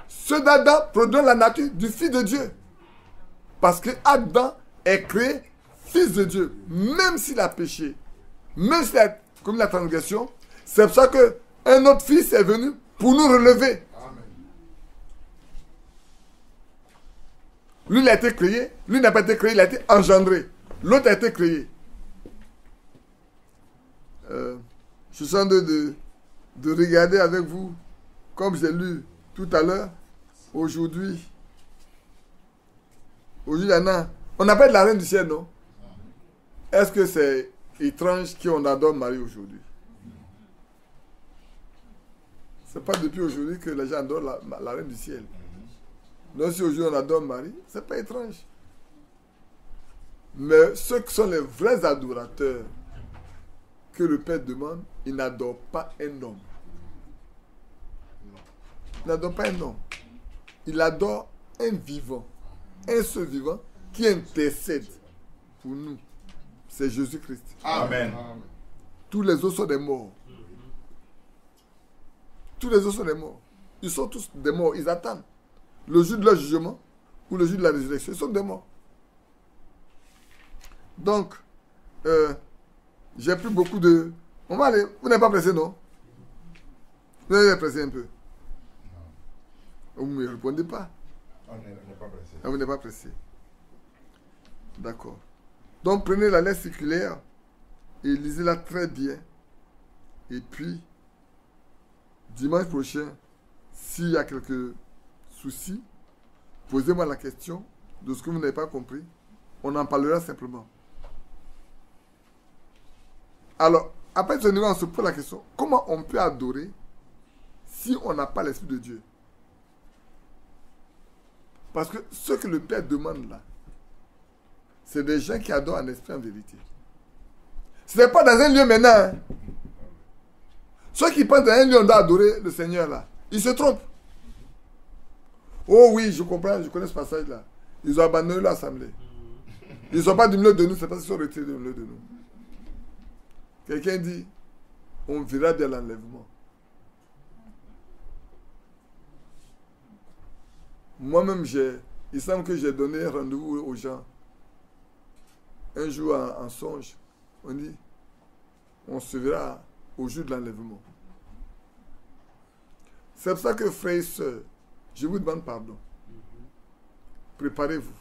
Ceux d'Adam produiront la nature du Fils de Dieu. Parce que Adam est créé Fils de Dieu. Même s'il a péché, même s'il a commis la transgression, c'est pour ça qu'un autre Fils est venu pour nous relever. Amen. Lui, il a été créé. Lui n'a pas été créé, il a été engendré. L'autre a été créé. Je suis en train de regarder avec vous, comme j'ai lu tout à l'heure, aujourd'hui, il y en a. On appelle la reine du ciel, non? Est-ce que c'est étrange qu'on adore Marie aujourd'hui? C'est pas depuis aujourd'hui que les gens adorent la reine du ciel. Non, si aujourd'hui on adore Marie, c'est pas étrange. Mais ceux qui sont les vrais adorateurs que le Père demande, ils n'adorent pas un homme. Il n'adore pas un homme. Il adore un vivant. Un seul vivant qui intercède pour nous. C'est Jésus-Christ. Amen. Amen. Tous les autres sont des morts. Tous les autres sont des morts. Ils sont tous des morts. Ils attendent le jour de leur jugement ou le jour de la résurrection. Ils sont des morts. Donc, j'ai pris beaucoup de... On va aller. Vous n'êtes pas pressé, non? Vous êtes pressé un peu. Vous ne me répondez pas. On n'est pas pressé. Ah, vous n'êtes pas pressé. D'accord. Donc, prenez la lettre circulaire et lisez-la très bien. Et puis, dimanche prochain, s'il y a quelques soucis, posez-moi la question de ce que vous n'avez pas compris. On en parlera simplement. Alors, après ce niveau, on se pose la question, comment on peut adorer si on n'a pas l'Esprit de Dieu? Parce que ce que le Père demande là, c'est des gens qui adorent en esprit en vérité. Ce n'est pas dans un lieu maintenant. Hein. Ceux qui pensent dans un lieu on doit adorer le Seigneur là, ils se trompent. Oh oui, je comprends, je connais ce passage là. Ils ont abandonné l'assemblée. Ils ne sont pas du milieu de nous, c'est parce qu'ils sont retirés du milieu de nous. Quelqu'un dit, on verra bien l'enlèvement. Moi-même, il semble que j'ai donné rendez-vous aux gens. Un jour en songe, on dit, on se verra au jour de l'enlèvement. C'est pour ça que, frères et sœurs, je vous demande pardon. Préparez-vous.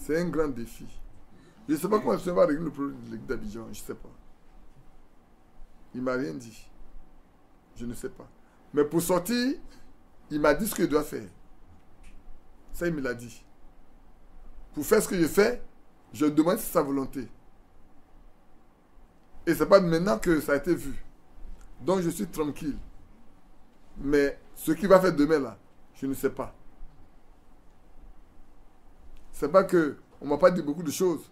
C'est un grand défi. Je ne sais pas comment je vais régler le problème de l'église d'Abidjan, je ne sais pas. Il ne m'a rien dit. Je ne sais pas. Mais pour sortir, il m'a dit ce qu'il doit faire. Ça, il me l'a dit. Pour faire ce que je fais, je demande si c'est sa volonté. Et ce n'est pas maintenant que ça a été vu. Donc, je suis tranquille. Mais ce qu'il va faire demain, là, je ne sais pas. Ce n'est pas qu'on ne m'a pas dit beaucoup de choses.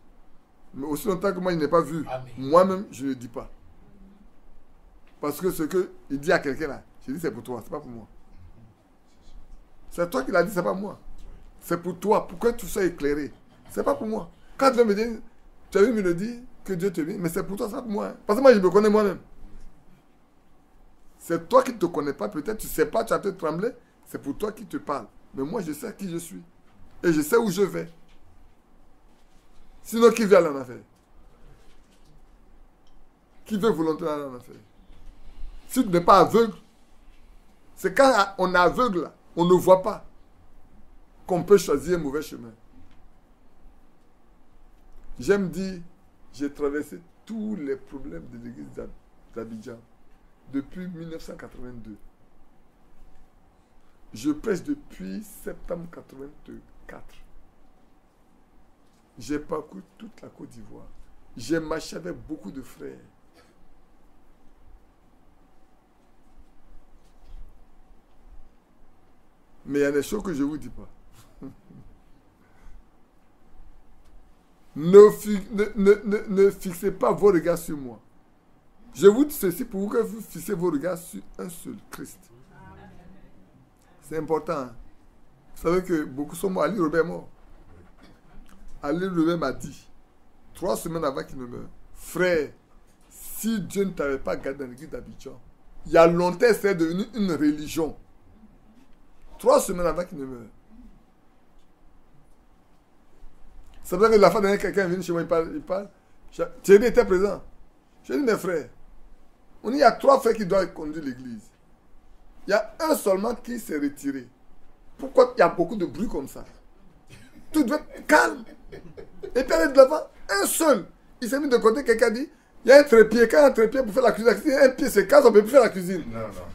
Mais aussi longtemps que moi, je n'ai pas vu, moi-même, je ne le dis pas. Parce que ce qu'il dit à quelqu'un là, je dis c'est pour toi, c'est pas pour moi. C'est toi qui l'as dit, c'est pas moi. C'est pour toi, pour que tu sois éclairé. C'est pas pour moi. Quand tu vas me dire, tu as vu me le dire, que Dieu te dit, mais c'est pour toi, c'est pas pour moi. Hein. Parce que moi, je me connais moi-même. C'est toi qui ne te connais pas, peut-être, tu ne sais pas, tu as peut-être tremblé. C'est pour toi qui te parle. Mais moi, je sais qui je suis. Et je sais où je vais. Sinon, qui veut aller en enfer? Qui veut volontairement aller en enfer? Si tu n'es pas aveugle, c'est quand on est aveugle, on ne voit pas qu'on peut choisir un mauvais chemin. J'aime dire, j'ai traversé tous les problèmes de l'église d'Abidjan depuis 1982. Je prêche depuis septembre 84. J'ai parcouru toute la Côte d'Ivoire. J'ai marché avec beaucoup de frères. Mais il y a des choses que je ne vous dis pas. Ne fixez pas vos regards sur moi. Je vous dis ceci pour que vous fixez vos regards sur un seul, Christ. C'est important. Hein? Vous savez que beaucoup sont morts. Ali Robert est mort. Ali Robert m'a dit, 3 semaines avant qu'il ne meure, frère, si Dieu ne t'avait pas gardé dans l'église d'Abidjan, il y a longtemps, c'est devenu une religion. 3 semaines avant qu'il ne meure. C'est vrai que la fois dernière, quelqu'un est venu chez moi, il parle. Thierry était présent. J'ai dit, mes frères, il y a 3 frères qui doivent conduire l'église. Il y a un seulement qui s'est retiré. Pourquoi il y a beaucoup de bruit comme ça? Tout doit être calme. Et puis aller de l'avant, un seul. Il s'est mis de côté, quelqu'un dit, il y a un trépied. Quand il y a un trépied pour faire la cuisine, un pied se casse, on ne peut plus faire la cuisine. Non, non.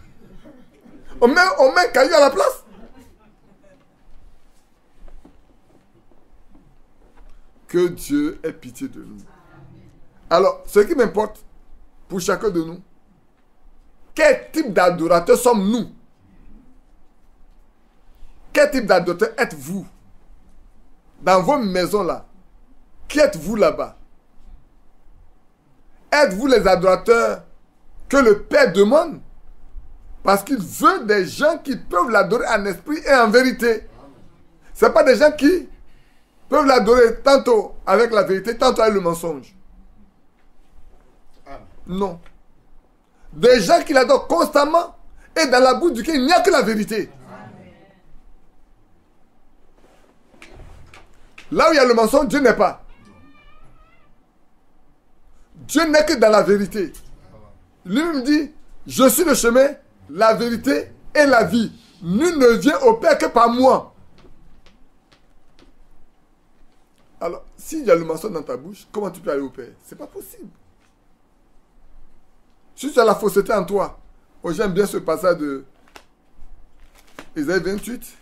On met un caillou à la place. Que Dieu ait pitié de nous. Alors, ce qui m'importe pour chacun de nous, quel type d'adorateur sommes-nous? Quel type d'adorateur êtes-vous? Dans vos maisons là, qui êtes-vous là-bas? Êtes-vous les adorateurs que le Père demande? Parce qu'il veut des gens qui peuvent l'adorer en esprit et en vérité. Ce n'est pas des gens qui peuvent l'adorer tantôt avec la vérité, tantôt avec le mensonge. Non. Des gens qui l'adorent constamment et dans la bouche duquel il n'y a que la vérité. Là où il y a le mensonge, Dieu n'est pas. Dieu n'est que dans la vérité. Lui-même dit, je suis le chemin, la vérité et la vie. Nul ne vient au Père que par moi. Alors, s'il y a le mensonge dans ta bouche, comment tu peux aller au Père? C'est pas possible. Si tu as la fausseté en toi, oh, j'aime bien ce passage de Ésaïe 28.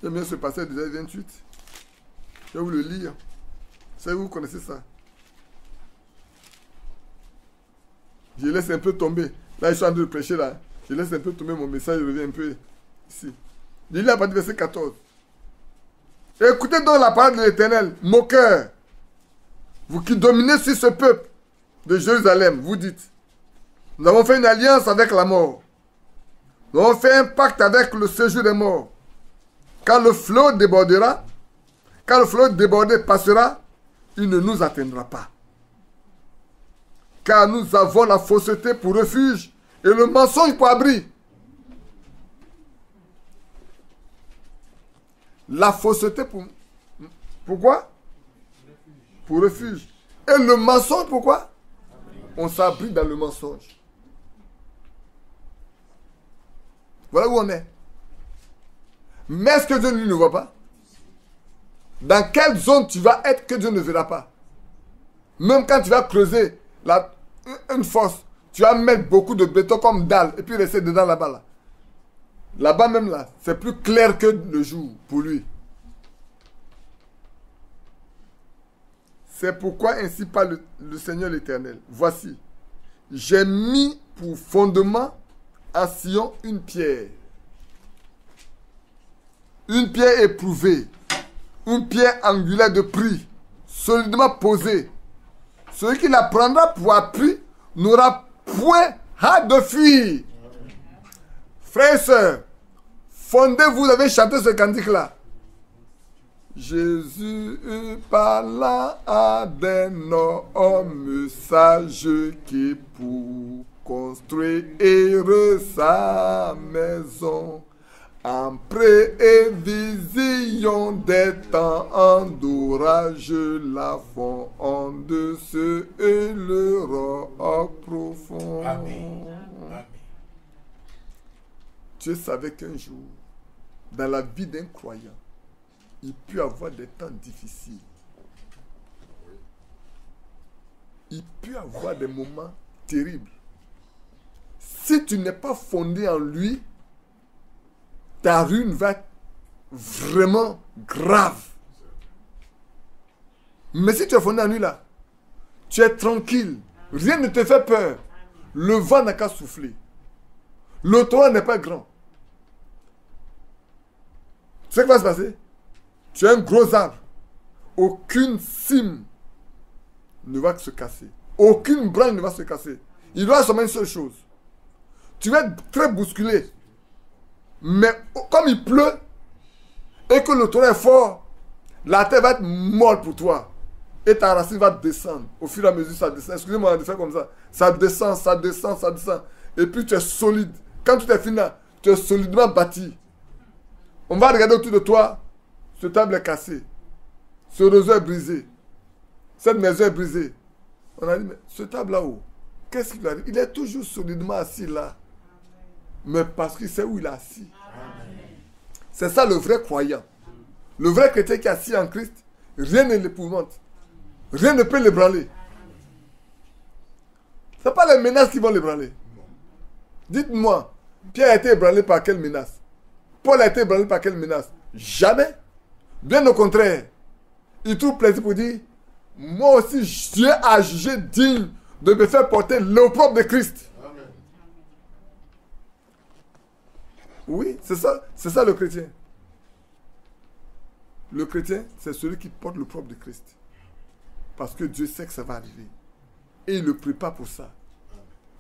J'aime bien ce passage d'Ésaïe 28. Je vais vous le lire. Vous connaissez ça. Je laisse un peu tomber. Là, je suis en train de prêcher là. Je laisse un peu tomber mon message, je reviens un peu ici. Je lis à partir du verset 14. Écoutez donc la parole de l'Éternel, moqueur. Vous qui dominez sur ce peuple de Jérusalem, vous dites, nous avons fait une alliance avec la mort. Nous avons fait un pacte avec le séjour des morts. Quand le flot débordera, quand le flot débordé passera, il ne nous atteindra pas. Car nous avons la fausseté pour refuge et le mensonge pour abri. La fausseté pourquoi? Pour refuge. Et le mensonge pourquoi? On s'abrite dans le mensonge. Voilà où on est. Mais est-ce que Dieu ne voit pas? Dans quelle zone tu vas être que Dieu ne verra pas? Même quand tu vas creuser une fosse, tu vas mettre beaucoup de béton comme dalle et puis rester dedans là-bas. Là. Là-bas même là, c'est plus clair que le jour pour lui. C'est pourquoi ainsi parle le Seigneur l'Éternel. Voici, j'ai mis pour fondement à Sion une pierre éprouvée, une pierre angulaire de prix, solidement posée. Celui qui la prendra pour appui n'aura point hâte de fuir. Frères et sœurs, fondez-vous, vous avez chanté ce cantique-là. Jésus parla à des hommes sages qui pour construire sa maison en prévision des temps d'orage, la fonde se et le roc profond. Amen. Amen. Dieu savait qu'un jour, dans la vie d'un croyant, il peut avoir des temps difficiles. Il peut avoir des moments terribles. Si tu n'es pas fondé en lui, ta ruine va vraiment grave. Mais si tu es fondé la nuit là, tu es tranquille. Rien ne te fait peur. Le vent n'a qu'à souffler. Le toit n'est pas grand. Tu sais ce qui va se passer? Tu as un gros arbre. Aucune cime ne va se casser. Aucune branche ne va se casser. Il doit seulement une seule chose. Tu vas être très bousculé. Mais comme il pleut et que le torrent est fort, la terre va être molle pour toi. Et ta racine va descendre. Au fur et à mesure, ça descend. Excusez-moi de faire comme ça. Ça descend, ça descend, ça descend. Et puis tu es solide. Quand tu es fini là, tu es solidement bâti. On va regarder autour de toi. Ce table est cassé. Ce réseau est brisé. Cette maison est brisée. On a dit, mais ce table là-haut, qu'est-ce qu'il arrive? Il est toujours solidement assis là. Mais parce qu'il sait où il est assis. C'est ça le vrai croyant. Le vrai chrétien qui est assis en Christ, rien ne l'épouvante. Rien ne peut l'ébranler. Ce n'est pas les menaces qui vont l'ébranler. Dites-moi, Pierre a été ébranlé par quelle menace? Paul a été ébranlé par quelle menace? Jamais. Bien au contraire. Il trouve plaisir pour dire, moi aussi, Dieu a jugé digne de me faire porter l'opprobre de Christ. Amen. Oui, c'est ça le chrétien. Le chrétien, c'est celui qui porte l'opprobre de Christ. Parce que Dieu sait que ça va arriver. Et il le prépare pour ça.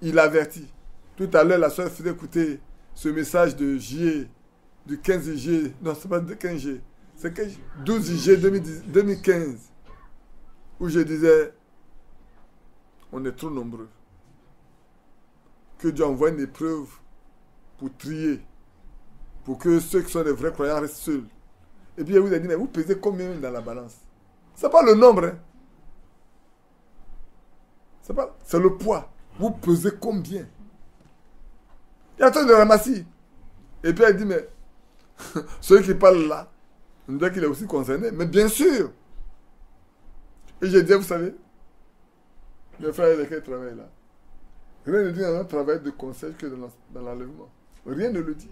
Il avertit. Tout à l'heure, la soeur faisait écouter ce message de J, du 15 J. Non, c'est pas de 15 J. C'est 12 J 2015. Où je disais, on est trop nombreux. Que Dieu envoie une épreuve pour trier. Pour que ceux qui sont des vrais croyants restent seuls. Et puis il vous a dit, mais vous pesez combien dans la balance? Ce n'est pas le nombre. Hein. C'est le poids. Vous pesez combien? Il y a un truc de ramassis. Et puis elle dit, mais celui qui parle là, on dirait qu'il est aussi concerné. Mais bien sûr. Et j'ai dit, vous savez, les frères avec lesquels travaillent là, rien ne dit dans notre travail de conseil que dans l'enlèvement. Rien ne le dit.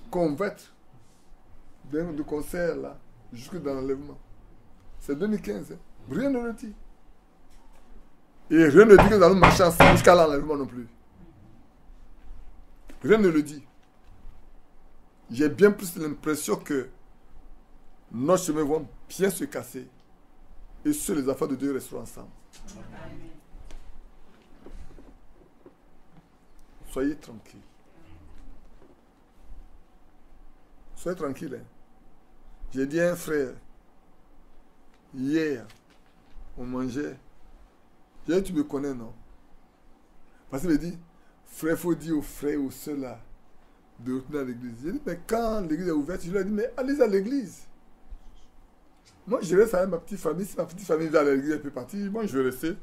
Convaincre de concert là, jusque dans l'enlèvement. C'est 2015. Hein. Rien ne le dit. Et rien ne dit que nous allons marcher ensemble jusqu'à l'enlèvement non plus. Rien ne le dit. J'ai bien plus l'impression que nos chemins vont bien se casser. Et seuls les affaires de Dieu resteront ensemble. Soyez tranquilles. Soyez tranquilles. Hein. J'ai dit à un frère, hier, on mangeait. J'ai dit, tu me connais, non? Parce qu'il me dit, frère, il faut dire aux frères et aux sœurs là, de retourner à l'église. J'ai dit, mais quand l'église est ouverte, je lui ai dit, mais allez à l'église. Moi, je reste avec ma petite famille. Si ma petite famille vient à l'église, elle peut partir. Moi, je vais rester.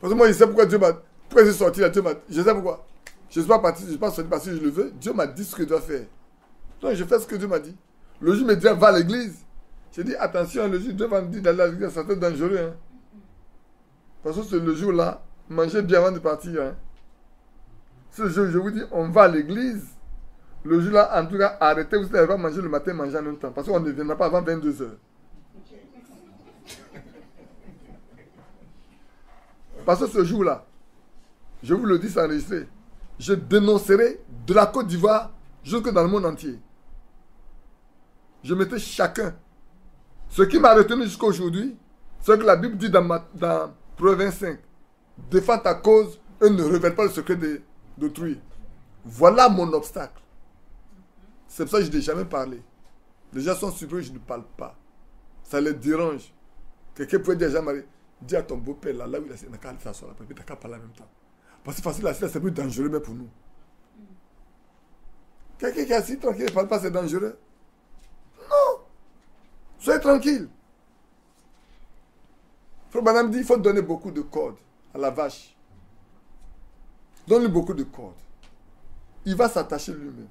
Parce que moi, je sais pourquoi Dieu m'a... Pourquoi je suis sorti là, Dieu m'a... Je sais pourquoi. Je ne suis pas parti, je ne suis pas sorti parce que je le veux. Dieu m'a dit ce que je dois faire. Donc, je fais ce que Dieu m'a dit. Le jour me dit, va à l'église. J'ai dit, attention, le jour, Dieu va me dire d'aller à l'église, ça peut être dangereux. Hein. Parce que c'est le jour-là, mangez bien avant de partir. Hein. Ce jour, je vous dis, on va à l'église. Le jour-là, en tout cas, arrêtez, vous n'allez pas manger le matin, manger en même temps. Parce qu'on ne viendra pas avant 22h. Parce que ce jour-là, je vous le dis, c'est enregistré, je dénoncerai de la Côte d'Ivoire jusque dans le monde entier. Je mettais chacun. Ce qui m'a retenu jusqu'à aujourd'hui, c'est que la Bible dit dans Proverbe 5, défends ta cause et ne révèle pas le secret d'autrui. Voilà mon obstacle. C'est pour ça que je n'ai jamais parlé. Les gens sont surpris, je ne parle pas. Ça les dérange. Quelqu'un peut dire déjà, Marie, dis à ton beau-père là où il est, il n'a qu'à s'asseoir là, il n'a qu'à parler en même temps. Parce que facile, là, c'est plus dangereux même pour nous. Quelqu'un qui est assis tranquille, ne parle pas, c'est dangereux. Non. Soyez tranquille. Frère Madame dit, il faut donner beaucoup de cordes à la vache. Donne-lui beaucoup de cordes. Il va s'attacher lui-même.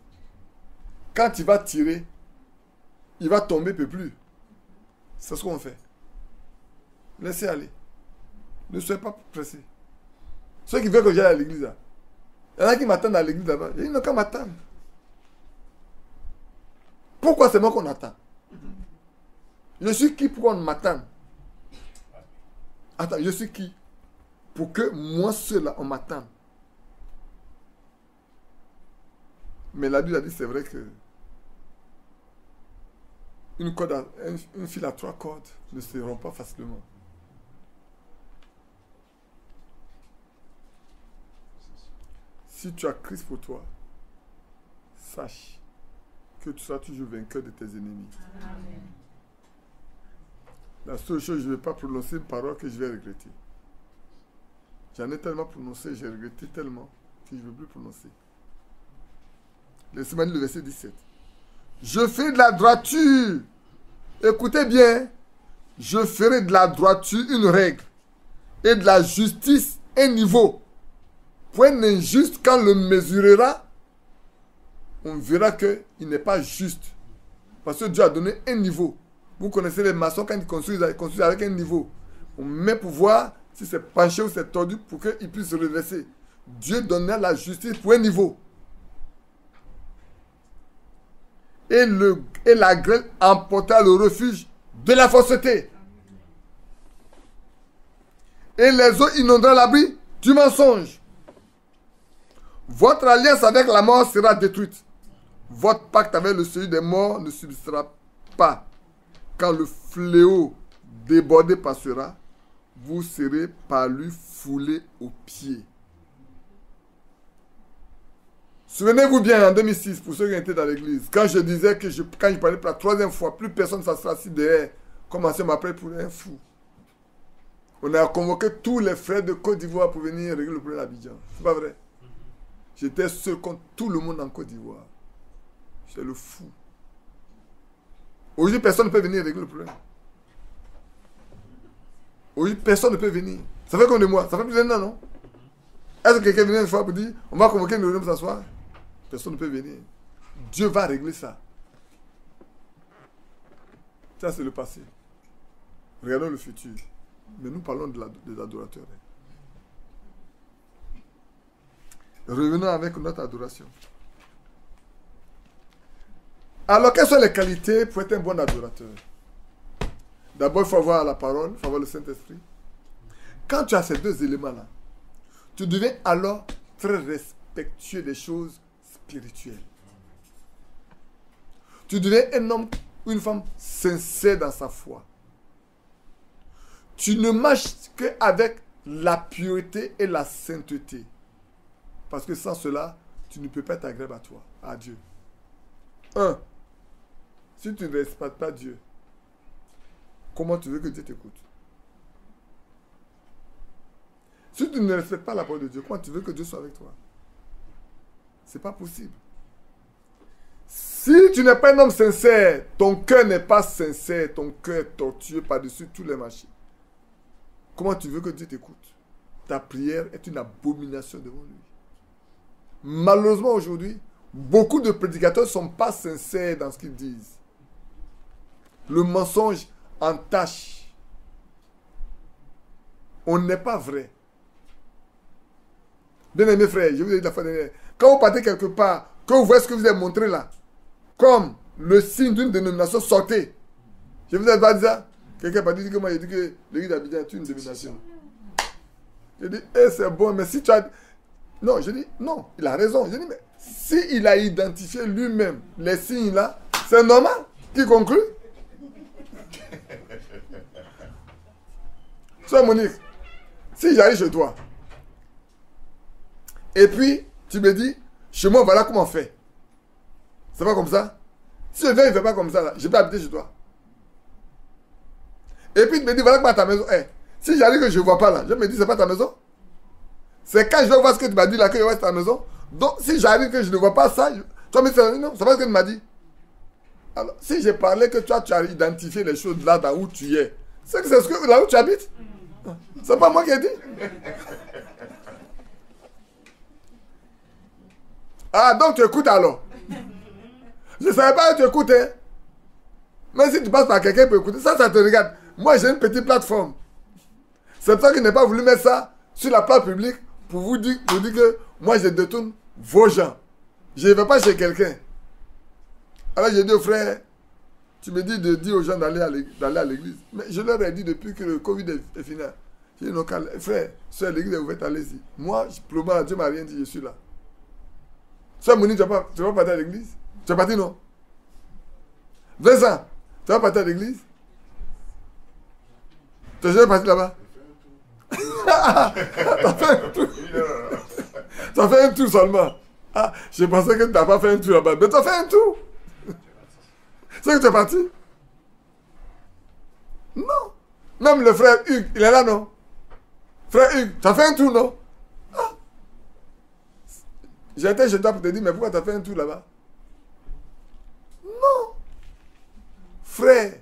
Quand il va tirer, il va tomber, il ne peut plus. C'est ce qu'on fait. Laissez aller. Ne soyez pas pressés. Ceux qui veulent que j'aille à l'église, là. Il y en a qui m'attendent à l'église là-bas. Ils n'ont qu'à m'attendre. Pourquoi c'est moi qu'on attend? Je suis qui pour qu'on m'attende? Attends, je suis qui pour que moi seul, on m'attende? Mais la Bible a dit, c'est vrai que une file à 3 cordes ne se rompt pas facilement. Si tu as Christ pour toi, sache que tu seras toujours vainqueur de tes ennemis. Amen. La seule chose, je ne vais pas prononcer une parole que je vais regretter. J'en ai tellement prononcé, j'ai regretté tellement que je ne veux plus prononcer. Laissez-moi lire le verset 17. Je ferai de la droiture. Écoutez bien. Je ferai de la droiture une règle. Et de la justice un niveau. Point injuste, quand on le mesurera, on verra qu'il n'est pas juste. Parce que Dieu a donné un niveau. Vous connaissez les maçons, quand ils construisent avec un niveau. On met pour voir si c'est penché ou c'est tordu pour qu'ils puissent se redresser. Dieu donnait la justice pour un niveau. Et la grêle emporta le refuge de la fausseté. Et les eaux inonderont l'abri du mensonge. Votre alliance avec la mort sera détruite. Votre pacte avec le seuil des morts ne subsistera pas. Quand le fléau débordé passera, vous serez par lui foulé aux pieds. Souvenez-vous bien, en 2006, pour ceux qui étaient dans l'église, quand je disais que quand je parlais pour la 3e fois, plus personne ne s'assoit assis derrière, commençait à m'appeler pour un fou. On a convoqué tous les frères de Côte d'Ivoire pour venir régler le problème d'Abidjan. C'est pas vrai? J'étais seul contre tout le monde en Côte d'Ivoire. C'est le fou. Aujourd'hui, personne ne peut venir régler le problème. Aujourd'hui, personne ne peut venir. Ça fait combien de mois? Ça fait plus d'un an, non? Est-ce que quelqu'un vient une fois pour dire on va convoquer une réunion pour s'asseoir? Personne ne peut venir. Dieu va régler ça. Ça, c'est le passé. Regardons le futur. Mais nous parlons des adorateurs. Revenons avec notre adoration. Alors, quelles sont les qualités pour être un bon adorateur? D'abord, il faut avoir la parole, il faut avoir le Saint-Esprit. Quand tu as ces deux éléments-là, tu deviens alors très respectueux des choses spirituelles. Tu deviens un homme ou une femme sincère dans sa foi. Tu ne marches qu'avec la pureté et la sainteté. Parce que sans cela, tu ne peux pas être agréable à toi, à Dieu. 1. Si tu ne respectes pas Dieu, comment tu veux que Dieu t'écoute? Si tu ne respectes pas la parole de Dieu, comment tu veux que Dieu soit avec toi? Ce n'est pas possible. Si tu n'es pas un homme sincère, ton cœur n'est pas sincère, ton cœur est tortueux par-dessus tous les marchés. Comment tu veux que Dieu t'écoute? Ta prière est une abomination devant lui. Malheureusement aujourd'hui, beaucoup de prédicateurs ne sont pas sincères dans ce qu'ils disent. Le mensonge entache. On n'est pas vrai. Bien-aimés frères, je vous ai dit la fois dernière, quand vous partez quelque part, que vous voyez ce que je vous ai montré là, comme le signe d'une dénomination, sortez. Je vous ai pas dit ça. Quelqu'un m'a dit que moi, j'ai dit que l'église d'Abidjan est une dénomination. Je dis, c'est bon, mais si tu as... Non, je dis, non, il a raison. Je dis, mais s'il a identifié lui-même les signes là, c'est normal qu'il conclue. Soeur Monique, si j'arrive chez toi, et puis tu me dis, chez moi, voilà comment on fait. C'est pas comme ça. Si je viens, il ne fait pas comme ça, là, je peux habiter chez toi. Et puis tu me dis, voilà comment ta maison est. Si j'arrive que je ne vois pas là, je me dis, c'est pas ta maison. C'est quand je vais voir ce que tu m'as dit là que je vois ta maison. Donc, si j'arrive que je ne vois pas ça, tu vas me dire, non, c'est pas ce que tu m'as dit. Alors, si j'ai parlé que toi, tu as identifié les choses là où tu es, c'est que c'est là où tu habites. C'est pas moi qui ai dit. Ah, donc tu écoutes alors. Je ne savais pas que tu écoutes. Hein. Mais si tu passes par quelqu'un pour écouter, ça te regarde. Moi, j'ai une petite plateforme. C'est pour ça que je n'ai pas voulu mettre ça sur la place publique pour vous dire que moi, je détourne vos gens. Je ne vais pas chez quelqu'un. Alors j'ai dit aux frères, tu me dis de dire aux gens d'aller à l'église. Mais je leur ai dit depuis que le Covid est fini. J'ai dit, non, frère, soeur, l'église est ouverte, allez-y. Moi, pour moi, Dieu m'a rien dit, je suis là. Soeur Moni, tu vas pas partir à l'église? Tu es parti, non? Vincent, tu vas partir à l'église? Tu es jamais parti là-bas? T'as fait un tour. Tu as fait un tour seulement. Ah, je pensais que tu n'as pas fait un tour là-bas. Mais tu as fait un tour. C'est que tu es parti? Non. Même le frère Hugues, il est là, non? Frère Hugues, tu as fait un tour, non? Ah. J'étais chez toi pour te dire, mais pourquoi tu as fait un tour là-bas? Non. Frère,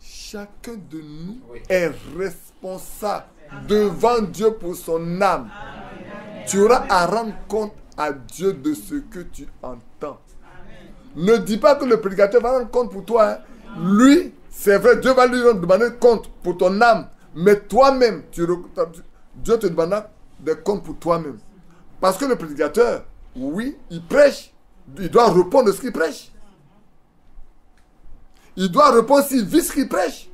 chacun de nous est responsable devant Dieu pour son âme. Tu auras à rendre compte à Dieu de ce que tu entends. Ne dis pas que le prédicateur va rendre compte pour toi. Hein. Lui, c'est vrai, Dieu va lui demander compte pour ton âme. Mais toi-même, Dieu te demandera des comptes pour toi-même. Parce que le prédicateur, oui, il prêche. Il doit répondre de ce qu'il prêche. Il doit répondre s'il vit ce qu'il prêche.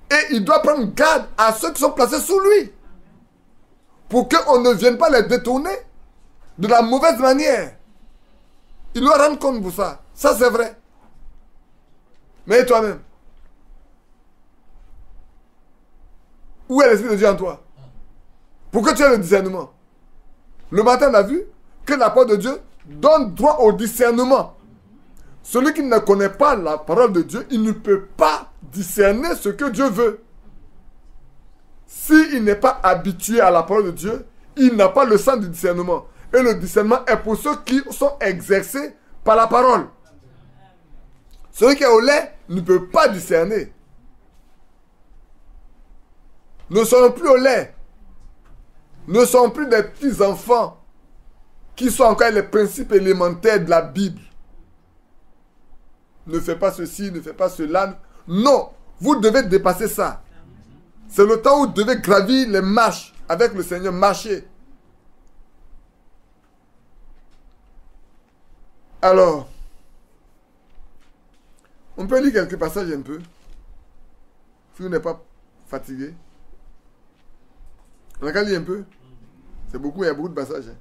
Et il doit prendre garde à ceux qui sont placés sous lui. Pour qu'on ne vienne pas les détourner de la mauvaise manière. Il doit rendre compte pour ça. Ça, c'est vrai. Mais toi-même, où est l'Esprit de Dieu en toi? Pour que tu aies le discernement. Le matin, on a vu que la parole de Dieu donne droit au discernement. Celui qui ne connaît pas la parole de Dieu, il ne peut pas discerner ce que Dieu veut. S'il n'est pas habitué à la parole de Dieu, il n'a pas le sens du discernement. Et le discernement est pour ceux qui sont exercés par la parole. Celui qui est au lait ne peut pas discerner. Ne sommes plus au lait. Ne sommes plus des petits enfants qui sont encore les principes élémentaires de la Bible. Ne fais pas ceci, ne fais pas cela. Non, vous devez dépasser ça. C'est le temps où vous devez gravir les marches avec le Seigneur, marcher. Alors, on peut lire quelques passages un peu, si vous n'êtes pas fatigué. On a qu'à lire un peu. C'est beaucoup, il y a beaucoup de passages. Hein.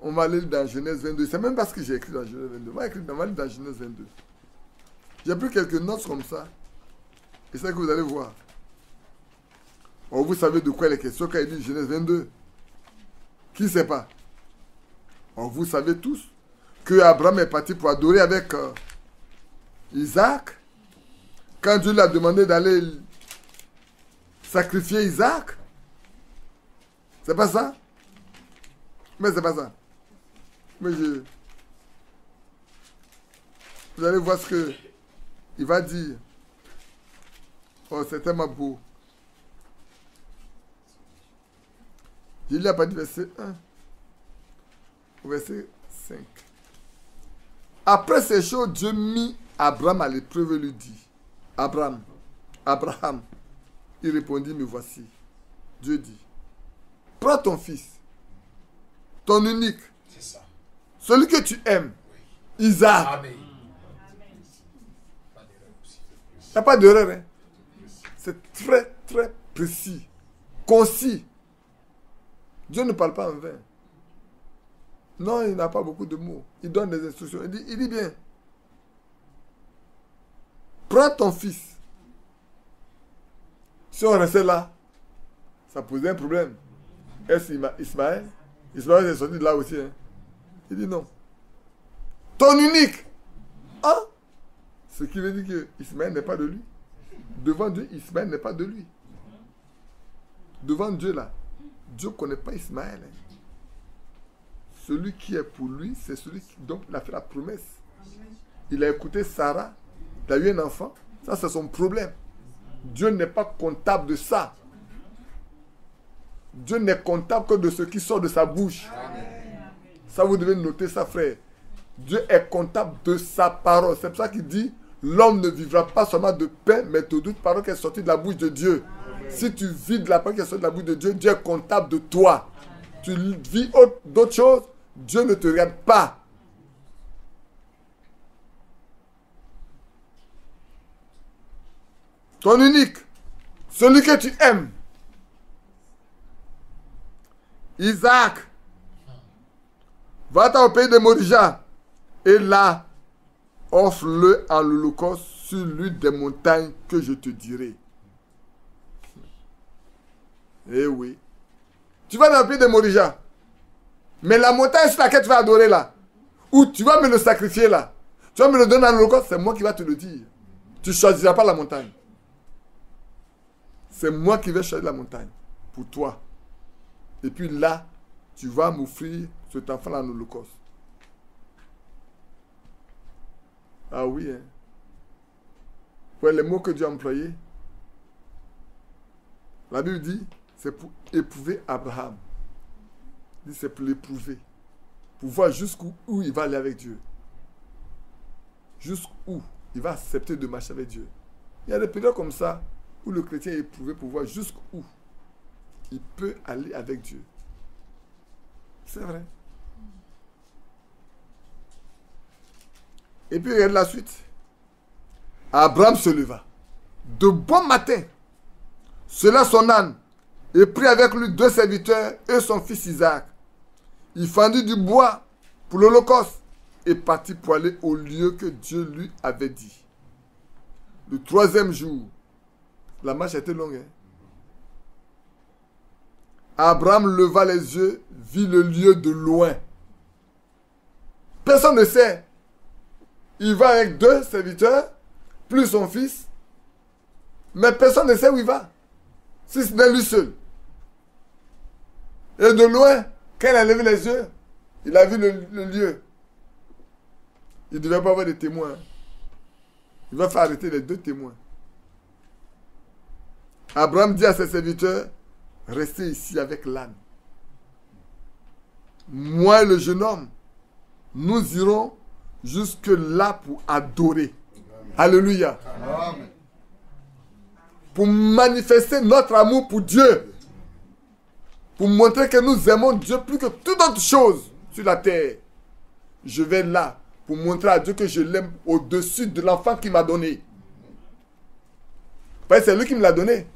On va aller dans Genèse 22. C'est même pas ce que j'ai écrit dans Genèse 22. On va aller dans Genèse 22. J'ai pris quelques notes comme ça. Et c'est ça que vous allez voir. Oh, vous savez de quoi il est question quand il dit Genèse 22. Qui ne sait pas? Oh, vous savez tous que Abraham est parti pour adorer avec Isaac. Quand Dieu lui a demandé d'aller sacrifier Isaac. C'est pas ça? Mais c'est pas ça. Mais vous allez voir ce que il va dire. Oh, c'est tellement beau. Je lis à partir du verset 1 au verset 5. Après ces choses, Dieu mit Abraham à l'épreuve et lui dit, Abraham, il répondit, me voici. Dieu dit, prends ton fils, ton unique, C'est ça. celui que tu aimes, Isaac. Amen. Il n'y a pas d'erreur. Hein? C'est très, très précis, concis. Dieu ne parle pas en vain. Non, il n'a pas beaucoup de mots. Il donne des instructions. Il dit bien. Prends ton fils. Si on restait là, ça posait un problème. Est-ce Ismaël? Ismaël est sorti de là aussi. Hein? Il dit non. Ton unique. Ah! Ce qui veut dire que Ismaël n'est pas de lui. Devant Dieu, Ismaël n'est pas de lui. Devant Dieu là, Dieu ne connaît pas Ismaël. Hein. Celui qui est pour lui, c'est celui dont il a fait la promesse. Il a écouté Sarah, il a eu un enfant. Ça, c'est son problème. Dieu n'est pas comptable de ça. Dieu n'est comptable que de ce qui sort de sa bouche. Amen. Ça, vous devez noter ça, frère. Dieu est comptable de sa parole. C'est pour ça qu'il dit, l'homme ne vivra pas seulement de pain, mais de toute parole qui est sortie de la bouche de Dieu. Si tu vis de la parole qui est sortie de la bouche de Dieu, Dieu est comptable de toi. tu vis d'autres choses, Dieu ne te regarde pas. Ton unique, celui que tu aimes, Isaac, va-t'en au pays de Morija et là, offre-le en holocauste sur l'une des montagnes que je te dirai. Eh oui. Tu vas dans le pays de Morija. Mais la montagne sur laquelle tu vas adorer là, où tu vas me le sacrifier là, tu vas me le donner en holocauste, c'est moi qui va te le dire. Tu ne choisiras pas la montagne. C'est moi qui vais choisir la montagne pour toi. Et puis là, tu vas m'offrir cet enfant-là en holocauste. Ah oui, hein. Ouais, les mots que Dieu a employés, la Bible dit, c'est pour éprouver Abraham. Il dit, c'est pour l'éprouver. Pour voir jusqu'où il va aller avec Dieu. Jusqu'où il va accepter de marcher avec Dieu. Il y a des périodes comme ça où le chrétien est éprouvé pour voir jusqu'où il peut aller avec Dieu. C'est vrai. Et puis regarde la suite. Abraham se leva. De bon matin, sela son âne et prit avec lui 2 serviteurs et son fils Isaac. Il fendit du bois pour l'holocauste et partit pour aller au lieu que Dieu lui avait dit. Le 3e jour, la marche était longue. Hein? Abraham leva les yeux, vit le lieu de loin. Personne ne sait. Il va avec 2 serviteurs, plus son fils. Mais personne ne sait où il va. Si ce n'est lui seul. Et de loin, quand il a levé les yeux, il a vu le lieu. Il ne devait pas avoir de témoins. Il va faire arrêter les 2 témoins. Abraham dit à ses serviteurs, restez ici avec l'âne. Moi et le jeune homme, nous irons jusque là pour adorer. Amen. Alléluia. Amen. Pour manifester notre amour pour Dieu. Pour montrer que nous aimons Dieu plus que toute autre chose sur la terre. Je vais là pour montrer à Dieu que je l'aime au-dessus de l'enfant qu'il m'a donné. Parce que c'est lui qui me l'a donné.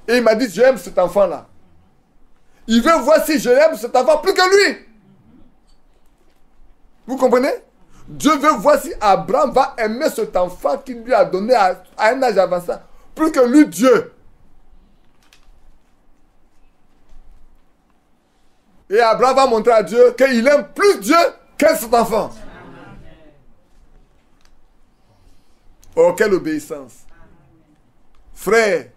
Et il m'a dit, j'aime cet enfant-là. Il veut voir si je l'aime cet enfant plus que lui. Vous comprenez? Dieu veut voir si Abraham va aimer cet enfant qu'il lui a donné à un âge avancé plus que lui, Dieu. Et Abraham va montrer à Dieu qu'il aime plus Dieu que cet enfant. Oh, quelle obéissance. Frère,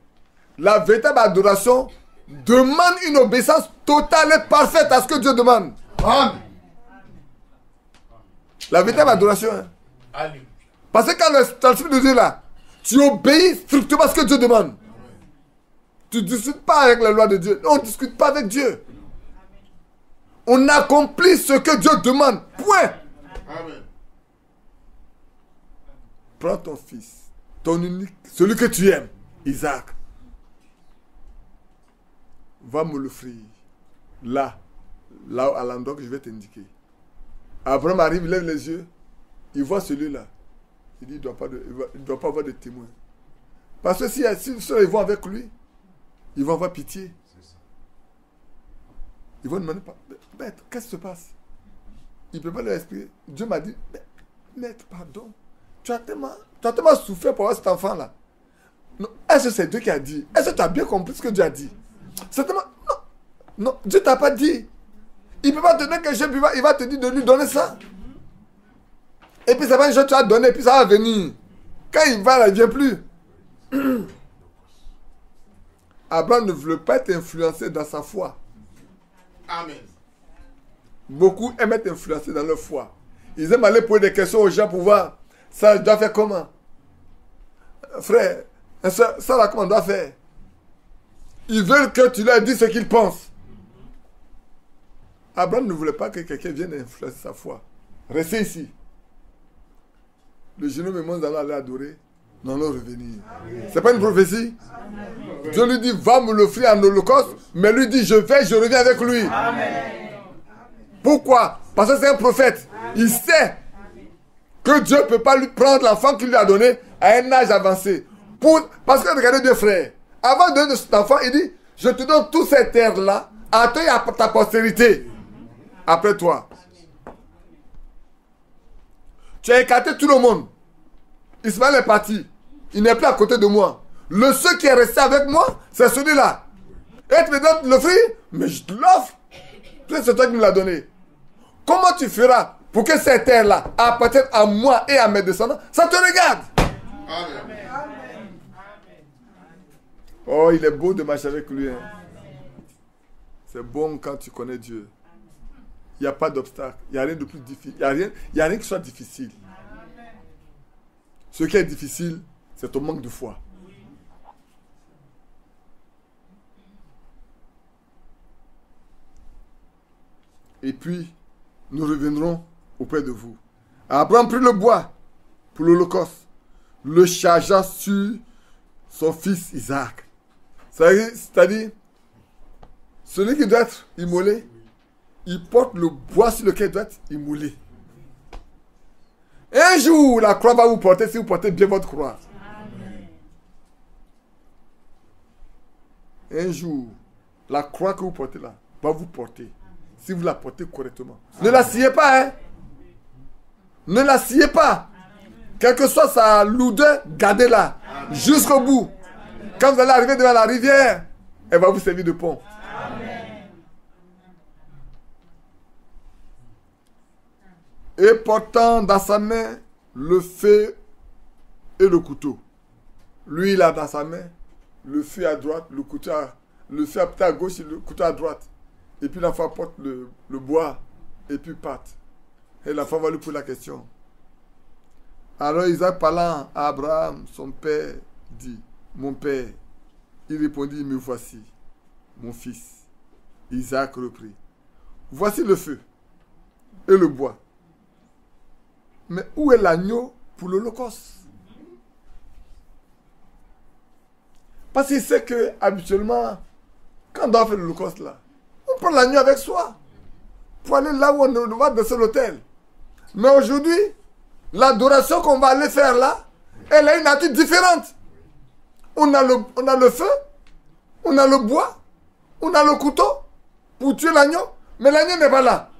la véritable adoration demande une obéissance totale et parfaite à ce que Dieu demande. Amen. La véritable adoration. Hein. Parce que quand le Esprit de Dieu là, tu obéis strictement à ce que Dieu demande. Tu ne discutes pas avec la loi de Dieu. On ne discute pas avec Dieu. On accomplit ce que Dieu demande. Point. Amen. Prends ton fils, ton unique, celui que tu aimes, Isaac. Va me l'offrir. Là, à l'endroit que je vais t'indiquer. Abraham arrive, il lève les yeux. Il voit celui-là. Il dit, il ne doit pas avoir de témoin. Parce que si ceux-là, ils vont avec lui, ils vont avoir pitié. Ils vont demander, maître, qu'est-ce qui se passe? Il ne peut pas leur expliquer. Dieu m'a dit, maître, pardon. Tu as tellement souffert pour avoir cet enfant-là. Est-ce que c'est Dieu qui a dit? Est-ce que tu as bien compris ce que Dieu a dit? Certainement, non, Dieu ne t'a pas dit. Il ne peut pas te donner quelque chose, il va te dire de lui donner ça. Et puis ça va une chose que tu as donné, puis ça va venir. Quand il va, il ne vient plus. Abraham ne voulait pas être influencé dans sa foi. Amen. Beaucoup aiment être influencés dans leur foi. Ils aiment aller poser des questions aux gens pour voir, ça je dois faire comment? Frère, ça là comment on doit faire? Ils veulent que tu leur dises ce qu'ils pensent. Abraham ne voulait pas que quelqu'un vienne influencer sa foi. Restez ici. Le jeune homme et moi, nous allons aller adorer. non, non, revenir. C'est pas une prophétie? Dieu lui dit, va me l'offrir en holocauste, mais lui dit, je vais, je reviens avec lui. Pourquoi? Parce que c'est un prophète. Il sait que Dieu ne peut pas lui prendre l'enfant qu'il lui a donné à un âge avancé. Parce que regardez bien, frère, avant de donner cet enfant, il dit, je te donne toute cette terre-là, à toi et à ta postérité, après toi. Tu as écarté tout le monde. Ismaël est parti. Il n'est plus à côté de moi. Le seul qui est resté avec moi, c'est celui-là. Et tu me donnes l'offrir, mais je te l'offre. C'est toi qui me l'as donné. Comment tu feras pour que cette terre-là appartienne à moi et à mes descendants? Ça te regarde. Amen. Oh, il est beau de marcher avec lui. Hein. C'est bon quand tu connais Dieu. Il n'y a pas d'obstacle. Il n'y a rien de plus difficile. Il n'y a rien qui soit difficile. Ce qui est difficile, c'est ton manque de foi. Et puis, nous reviendrons auprès de vous. Abraham prit le bois pour l'holocauste, le chargea sur son fils Isaac. C'est-à-dire, celui qui doit être immolé, il porte le bois sur lequel il doit être immolé. Un jour, la croix va vous porter si vous portez bien votre croix. Un jour, la croix que vous portez là va vous porter. Si vous la portez correctement. Ne la sciez pas, hein. Ne la sciez pas. Quelle que soit sa lourdeur, gardez-la jusqu'au bout. Quand vous allez arriver devant la rivière, elle va vous servir de pont. Et portant dans sa main le feu et le couteau. Lui, il a dans sa main le feu à droite, le couteau le feu à gauche et le couteau à droite. Et puis l'enfant porte le bois et puis parte. Et l'enfant va lui poser la question. Alors Isaac parlant à Abraham, son père, dit, mon père. Il répondit, me voici, mon fils. Isaac reprit. Voici le feu et le bois. Mais où est l'agneau pour l'holocauste? Parce qu'il sait que habituellement, quand on doit faire l'holocauste là, on prend l'agneau avec soi pour aller là où on va descendre l'autel. Mais aujourd'hui, l'adoration qu'on va aller faire là, elle a une nature différente. On a le feu, on a le bois, on a le couteau pour tuer l'agneau, mais l'agneau n'est pas là.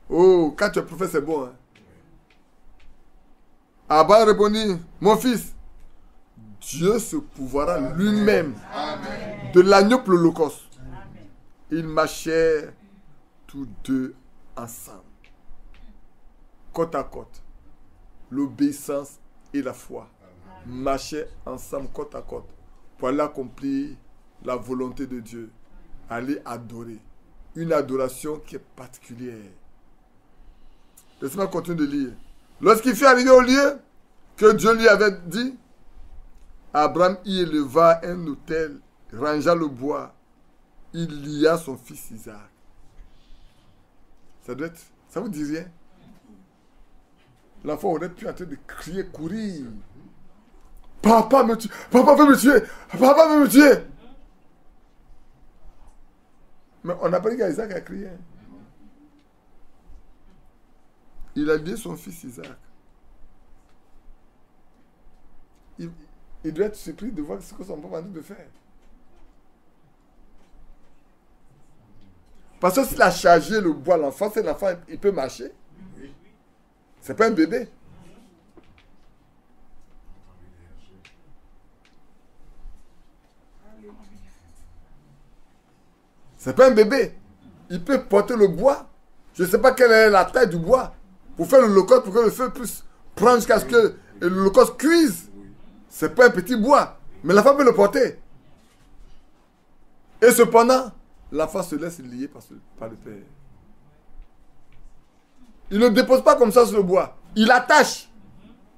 Oh, quand tu es prophète, c'est bon. Hein? Abba répondit, mon fils, Dieu se pourvoira lui-même de l'agneau pour l'holocauste. Ils marchèrent tous deux ensemble, côte à côte. L'obéissance et la foi marchaient ensemble côte à côte pour aller accomplir la volonté de Dieu, aller adorer. Une adoration qui est particulière. Laissez-moi continuer de lire. Lorsqu'il fut arrivé au lieu que Dieu lui avait dit, Abraham y éleva un autel, rangea le bois, il lia son fils Isaac. Ça vous dit rien? L'enfant aurait pu en train de crier, courir. Papa me tue, papa veut me tuer, papa veut me tuer. Mais on n'a pas dit qu'Isaac a crié. Il a lié son fils Isaac. Il doit être surpris de voir ce que son papa a dit de faire. Parce que s'il a chargé le bois, l'enfant, c'est l'enfant, il peut marcher. C'est pas un bébé. C'est pas un bébé. Il peut porter le bois. Je ne sais pas quelle est la taille du bois. Pour faire le holocauste, pour que le feu puisse prendre jusqu'à ce que le holocauste cuise. C'est pas un petit bois. Mais l'enfant peut le porter. Et cependant, l'enfant se laisse lier par le père. Il ne dépose pas comme ça sur le bois. Il attache.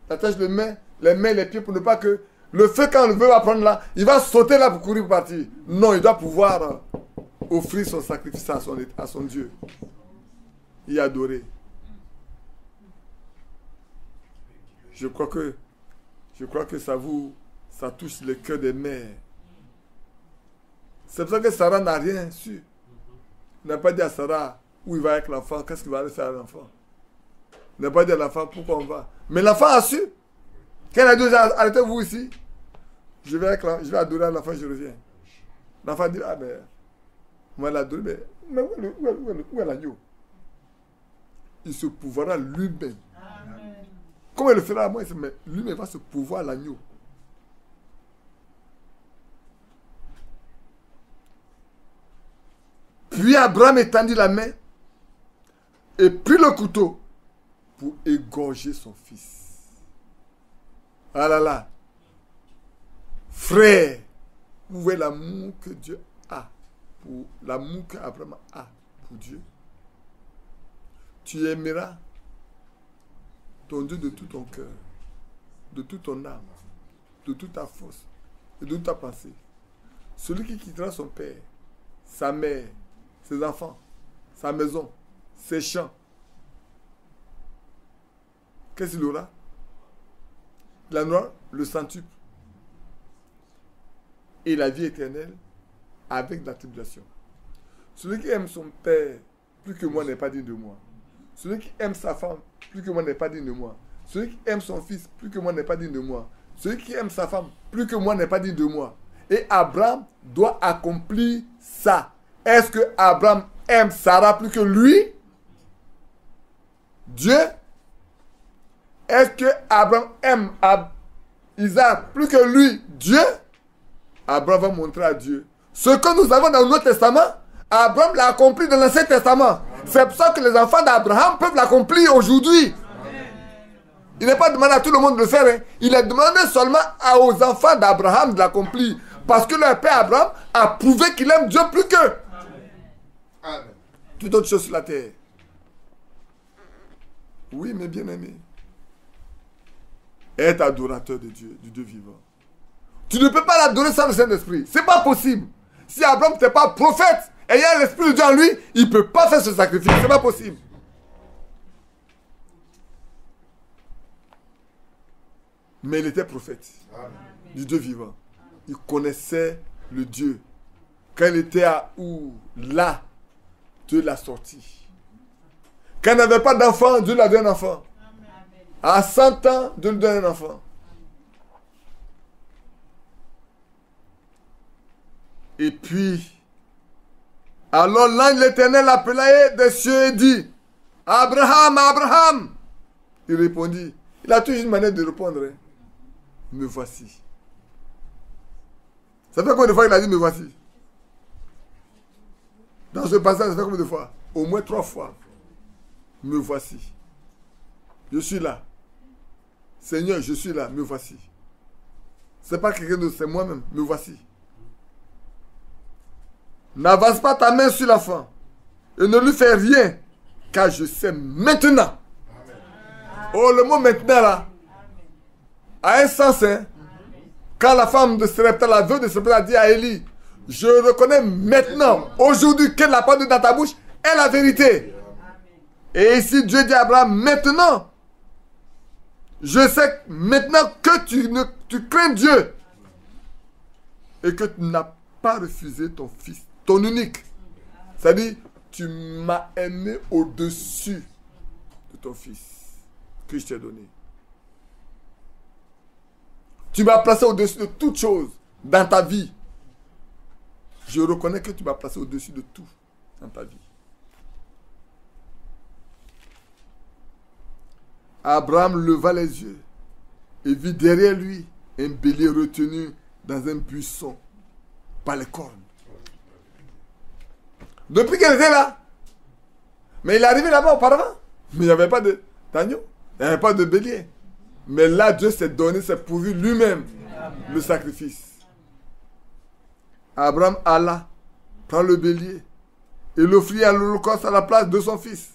Il attache les mains et les pieds pour ne pas que le feu, quand le feu va prendre là, il va sauter là pour courir pour partir. Non, il doit pouvoir offrir son sacrifice à son Dieu. Y adorer. Je crois que ça touche le cœur des mères. C'est pour ça que Sarah n'a rien su. Il n'a pas dit à Sarah où il va avec l'enfant, qu'est-ce qu'il va aller faire à l'enfant. Il n'a pas dit à l'enfant pourquoi on va. Mais l'enfant a su. Quand elle a dit, arrêtez-vous ici. Je vais adorer l'enfant, je reviens. L'enfant dit, ah ben, on va l'adorer, mais où est l'agneau? Il se pouvoira lui-même. Comment il le fera à moi? Mais lui-même va se pouvoir l'agneau. Puis Abraham étendit la main et prit le couteau pour égorger son fils. Ah là là. Frère, vous voyez l'amour que Dieu a, l'amour qu'Abraham a pour Dieu. Tu aimeras ton Dieu de tout ton cœur, de toute ton âme, de toute ta force et de toute ta pensée. Celui qui quittera son père, sa mère, ses enfants, sa maison, ses champs, qu'est-ce qu'il aura? Il en aura le centuple et la vie éternelle avec la tribulation. Celui qui aime son père plus que moi n'est pas digne de moi. Celui qui aime sa femme plus que moi n'est pas digne de moi. Celui qui aime son fils plus que moi n'est pas digne de moi. Celui qui aime sa femme plus que moi n'est pas digne de moi. Et Abraham doit accomplir ça. Est-ce que Abraham aime Sarah plus que lui? Dieu? Est-ce que Abraham aime Isaac plus que lui? Dieu? Abraham va montrer à Dieu. Ce que nous avons dans le Nouveau Testament, Abraham l'a accompli dans l'Ancien Testament. C'est pour ça que les enfants d'Abraham peuvent l'accomplir aujourd'hui. Il n'est pas demandé à tout le monde de le faire. Hein. Il est demandé seulement aux enfants d'Abraham de l'accomplir. Parce que leur père Abraham a prouvé qu'il aime Dieu plus qu'eux. Toute autre chose sur la terre. Oui, mes bien-aimés. Être adorateur de Dieu, du Dieu vivant. Tu ne peux pas l'adorer sans le Saint-Esprit. Ce n'est pas possible. Si Abraham n'était pas prophète, ayant l'Esprit de Dieu en lui, il ne peut pas faire ce sacrifice. Ce n'est pas possible. Mais il était prophète du Dieu vivant. Il connaissait le Dieu. Quand il était à Our, là, Dieu l'a sorti. Quand il n'avait pas d'enfant, Dieu lui a donné un enfant. À 100 ans, Dieu lui donne un enfant. Et puis, alors l'ange de l'Éternel appela des cieux et dit, Abraham, Abraham. Il répondit, il a toujours une manière de répondre. Hein. Me voici. Ça fait combien de fois qu'il a dit me voici? Dans ce passage, ça fait combien de fois? Au moins 3 fois. Me voici. Je suis là. Seigneur, je suis là, me voici. Ce n'est pas quelqu'un d'autre, c'est moi-même, me voici. N'avance pas ta main sur l'enfant et ne lui fais rien, car je sais maintenant. Amen. Oh, le mot maintenant là, a un sens. Hein? Quand la femme de Sarepta, la veuve de Sarepta a dit à Élie, je reconnais maintenant, aujourd'hui, qu'elle n'a pas de dans ta bouche, est la vérité. Et ici, Dieu dit à Abraham, maintenant, je sais maintenant que tu crains Dieu et que tu n'as pas refusé ton fils, ton unique. C'est-à-dire, tu m'as aimé au-dessus de ton fils que je t'ai donné. Tu m'as placé au-dessus de toute chose dans ta vie. Je reconnais que tu m'as placé au-dessus de tout dans ta vie. Abraham leva les yeux et vit derrière lui un bélier retenu dans un buisson par les cornes. Depuis qu'elle était là, mais il est arrivé là-bas auparavant, mais il n'y avait pas d'agneau, il n'y avait pas de bélier. Mais là, Dieu s'est donné, s'est pourvu lui-même le sacrifice. Abraham alla prendre le bélier et l'offrit à l'holocauste à la place de son fils.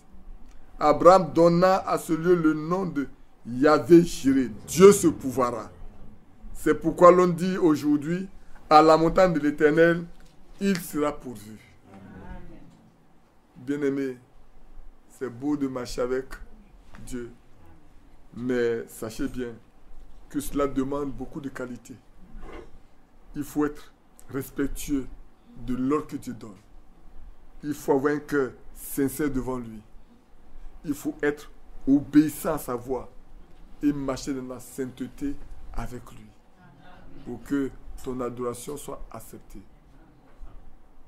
Abraham donna à ce lieu le nom de Yahvé-Jiré. Dieu se pourvoira. C'est pourquoi l'on dit aujourd'hui, à la montagne de l'Éternel, il sera pourvu. Bien-aimé, c'est beau de marcher avec Dieu. Mais sachez bien que cela demande beaucoup de qualité. Il faut être respectueux de l'ordre que Dieu donne. Il faut avoir un cœur sincère devant lui. Il faut être obéissant à sa voix et marcher dans la sainteté avec lui pour que ton adoration soit acceptée.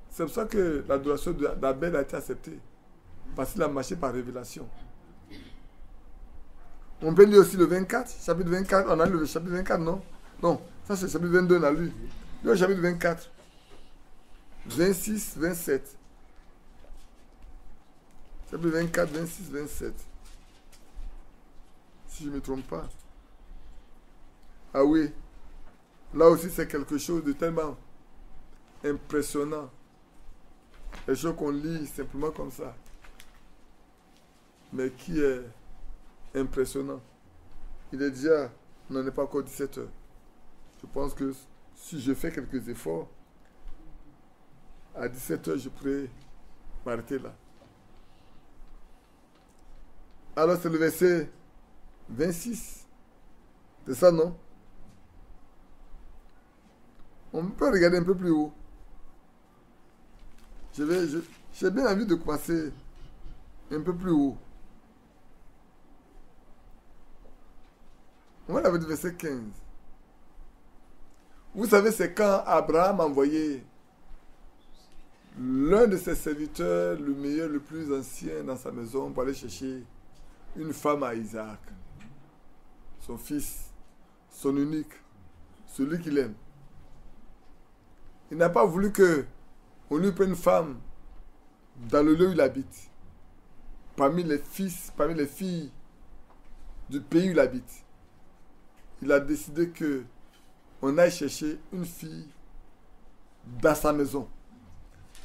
C'est pour ça que l'adoration d'Abel a été acceptée, parce qu'il a marché par révélation. On peut lire aussi le 24, chapitre 24, on a lu le chapitre 24, non? Non, ça c'est le chapitre 22, on a lu. Le chapitre 24, 26, 27. Chapitre 24, 26, 27. Si je ne me trompe pas. Ah oui, là aussi c'est quelque chose de tellement impressionnant. Les choses qu'on lit simplement comme ça, mais qui est impressionnant. Il est déjà, on n'en est pas encore 17 heures. Je pense que si je fais quelques efforts, à 17 heures, je pourrais m'arrêter là. Alors c'est le verset 26. C'est ça, non? On peut regarder un peu plus haut. J'ai bien envie de commencer un peu plus haut. On va la du verset 15. Vous savez, c'est quand Abraham a envoyé l'un de ses serviteurs, le meilleur, le plus ancien dans sa maison, pour aller chercher une femme à Isaac. Son fils, son unique, celui qu'il aime. Il n'a pas voulu qu'on lui prenne une femme dans le lieu où il habite. Parmi les filles du pays où il habite. Il a décidé qu'on aille chercher une fille dans sa maison.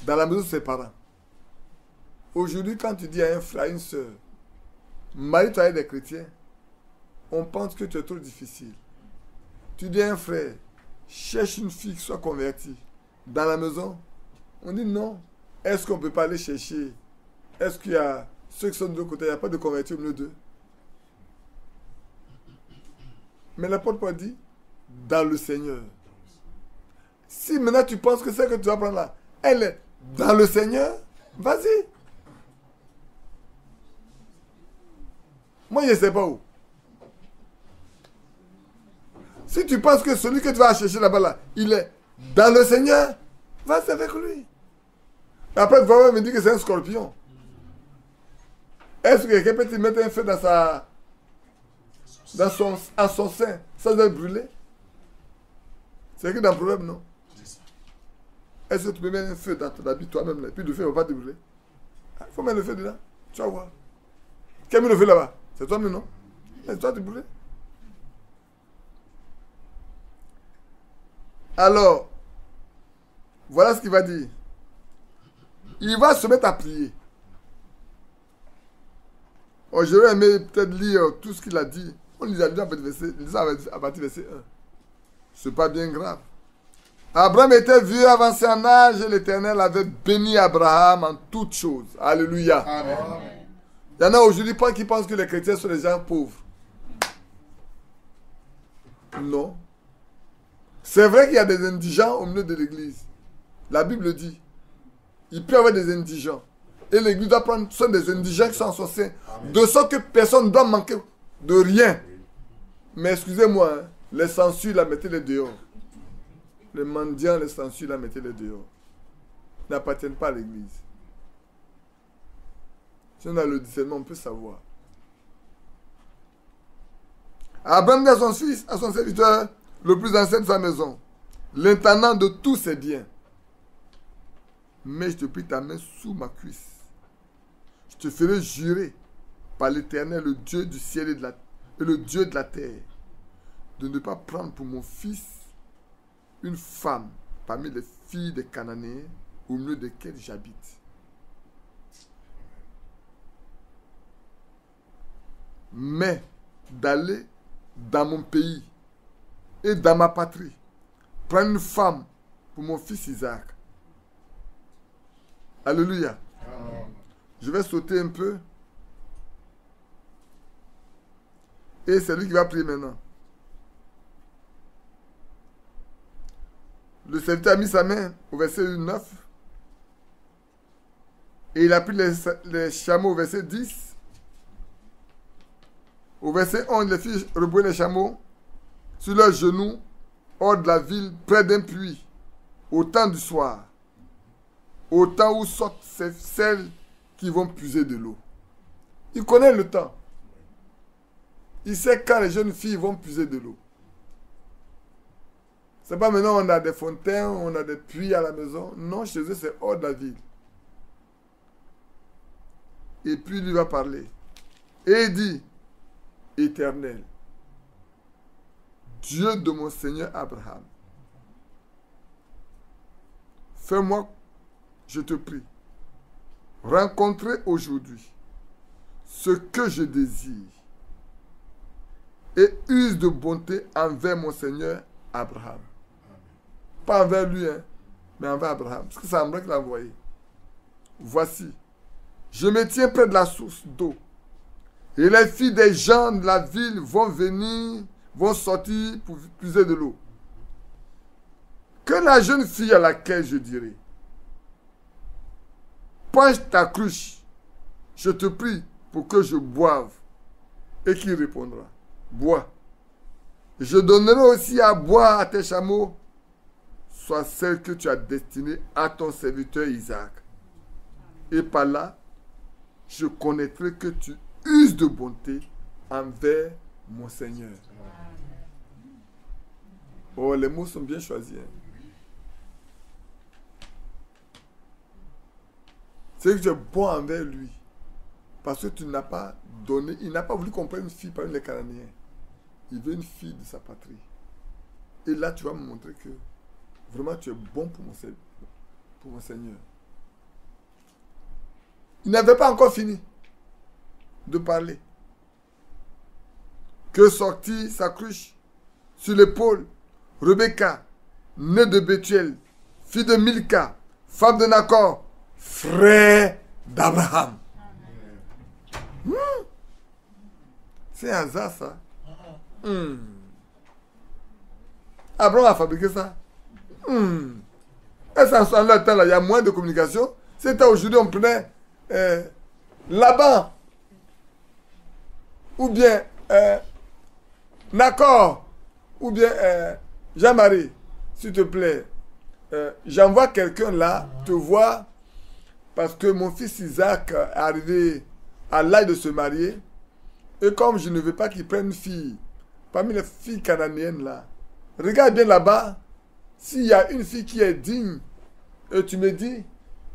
Dans la maison de ses parents. Aujourd'hui, quand tu dis à un frère, à une soeur, marie-toi avec des chrétiens, on pense que tu es trop difficile. Tu dis à un frère, cherche une fille qui soit convertie. Dans la maison, on dit non. Est-ce qu'on ne peut pas aller chercher? Est-ce qu'il y a ceux qui sont de l'autre côté, il n'y a pas de convertis au milieu d'eux? Mais l'apôtre Paul dit, dans le Seigneur. Si maintenant tu penses que celle que tu vas prendre là, elle est dans le Seigneur, vas-y. Moi, je ne sais pas où. Si tu penses que celui que tu vas chercher là-bas, là, il est dans le Seigneur, vas-y avec lui. Après, tu vas me dire que c'est un scorpion. Est-ce que quelqu'un peut te mettre un feu à son sein sans être brûlé? C'est que dans le problème, non? Est-ce que tu peux mettre un feu dans ton habit toi-même, et puis le feu ne va pas te brûler? Il faut mettre le feu dedans. Tu vas voir. Qui a mis le feu là-bas? C'est toi-même, non? C'est toi qui brûles. Alors, voilà ce qu'il va dire. Il va se mettre à prier. Oh, j'aurais aimé peut-être lire tout ce qu'il a dit. On lisait à partir du verset 1. C'est pas bien grave. Abraham était vieux, avancé en âge, et l'Éternel avait béni Abraham en toutes choses. Alléluia. Amen. Il y en a aujourd'hui qui pensent que les chrétiens sont des gens pauvres. Non. C'est vrai qu'il y a des indigents au milieu de l'église. La Bible dit, il peut y avoir des indigents. Et l'église doit prendre soin des indigents qui sont en son sein. De sorte que personne ne doit manquer de rien. Mais excusez-moi, hein, les censures, là, mettez-les dehors. Les mendiants, les censures, là, mettez-les dehors. Ils n'appartiennent pas à l'église. Si on a le discernement, on peut savoir. Abraham dit à son fils, à son serviteur, le plus ancien de sa maison, l'intendant de tous ses biens. Mais je te prie ta main sous ma cuisse. Je te ferai jurer par l'Éternel, le Dieu du ciel et le Dieu de la terre, de ne pas prendre pour mon fils une femme parmi les filles des Cananéens au milieu desquelles j'habite. Mais d'aller dans mon pays et dans ma patrie, prendre une femme pour mon fils Isaac. Alléluia. Je vais sauter un peu. Et c'est lui qui va prier maintenant. Le serviteur a mis sa main au verset 9. Et il a pris les chameaux au verset 10. Au verset 11, les filles rebrouaient les chameaux sur leurs genoux hors de la ville, près d'un puits, au temps du soir, au temps où sortent celles qui vont puiser de l'eau. Il connaît le temps. Il sait quand les jeunes filles vont puiser de l'eau. C'est pas maintenant on a des fontaines, on a des puits à la maison. Non, chez eux, c'est hors de la ville. Et puis il lui va parler. Et il dit, Éternel, Dieu de mon Seigneur Abraham, fais-moi, je te prie, rencontrer aujourd'hui ce que je désire et use de bonté envers mon Seigneur Abraham. Pas envers lui, hein, mais envers Abraham. Parce que c'est Abraham qui l'a envoyé. Voici, je me tiens près de la source d'eau. Et les filles des gens de la ville vont venir, vont sortir pour puiser de l'eau. Que la jeune fille à laquelle je dirai, penche ta cruche, je te prie pour que je boive. Et qui répondra, bois. Je donnerai aussi à boire à tes chameaux, soit celle que tu as destinée à ton serviteur Isaac. Et par là, je connaîtrai que tu uses de bonté envers mon Seigneur. Oh, les mots sont bien choisis. Hein. C'est que tu es bon envers lui. Parce que tu n'as pas donné, il n'a pas voulu qu'on prenne une fille parmi les Cananéens. Il veut une fille de sa patrie. Et là, tu vas me montrer que vraiment tu es bon pour mon Seigneur. Il n'avait pas encore fini de parler. Que sortit sa cruche sur l'épaule, Rebecca, née de Bethuel, fille de Milka, femme de Nacor, frère d'Abraham. C'est un hasard ça. Abraham a fabriqué ça. Est-ce qu'en leur temps, là, il y a moins de communication? C'était aujourd'hui, on prenait Laban. Ou bien Nacor. Ou bien Jean-Marie. S'il te plaît. J'envoie quelqu'un là te voir parce que mon fils Isaac est arrivé à l'âge de se marier. Et comme je ne veux pas qu'il prenne une fille parmi les filles cananéennes là, regarde bien là-bas. S'il y a une fille qui est digne, et tu me dis,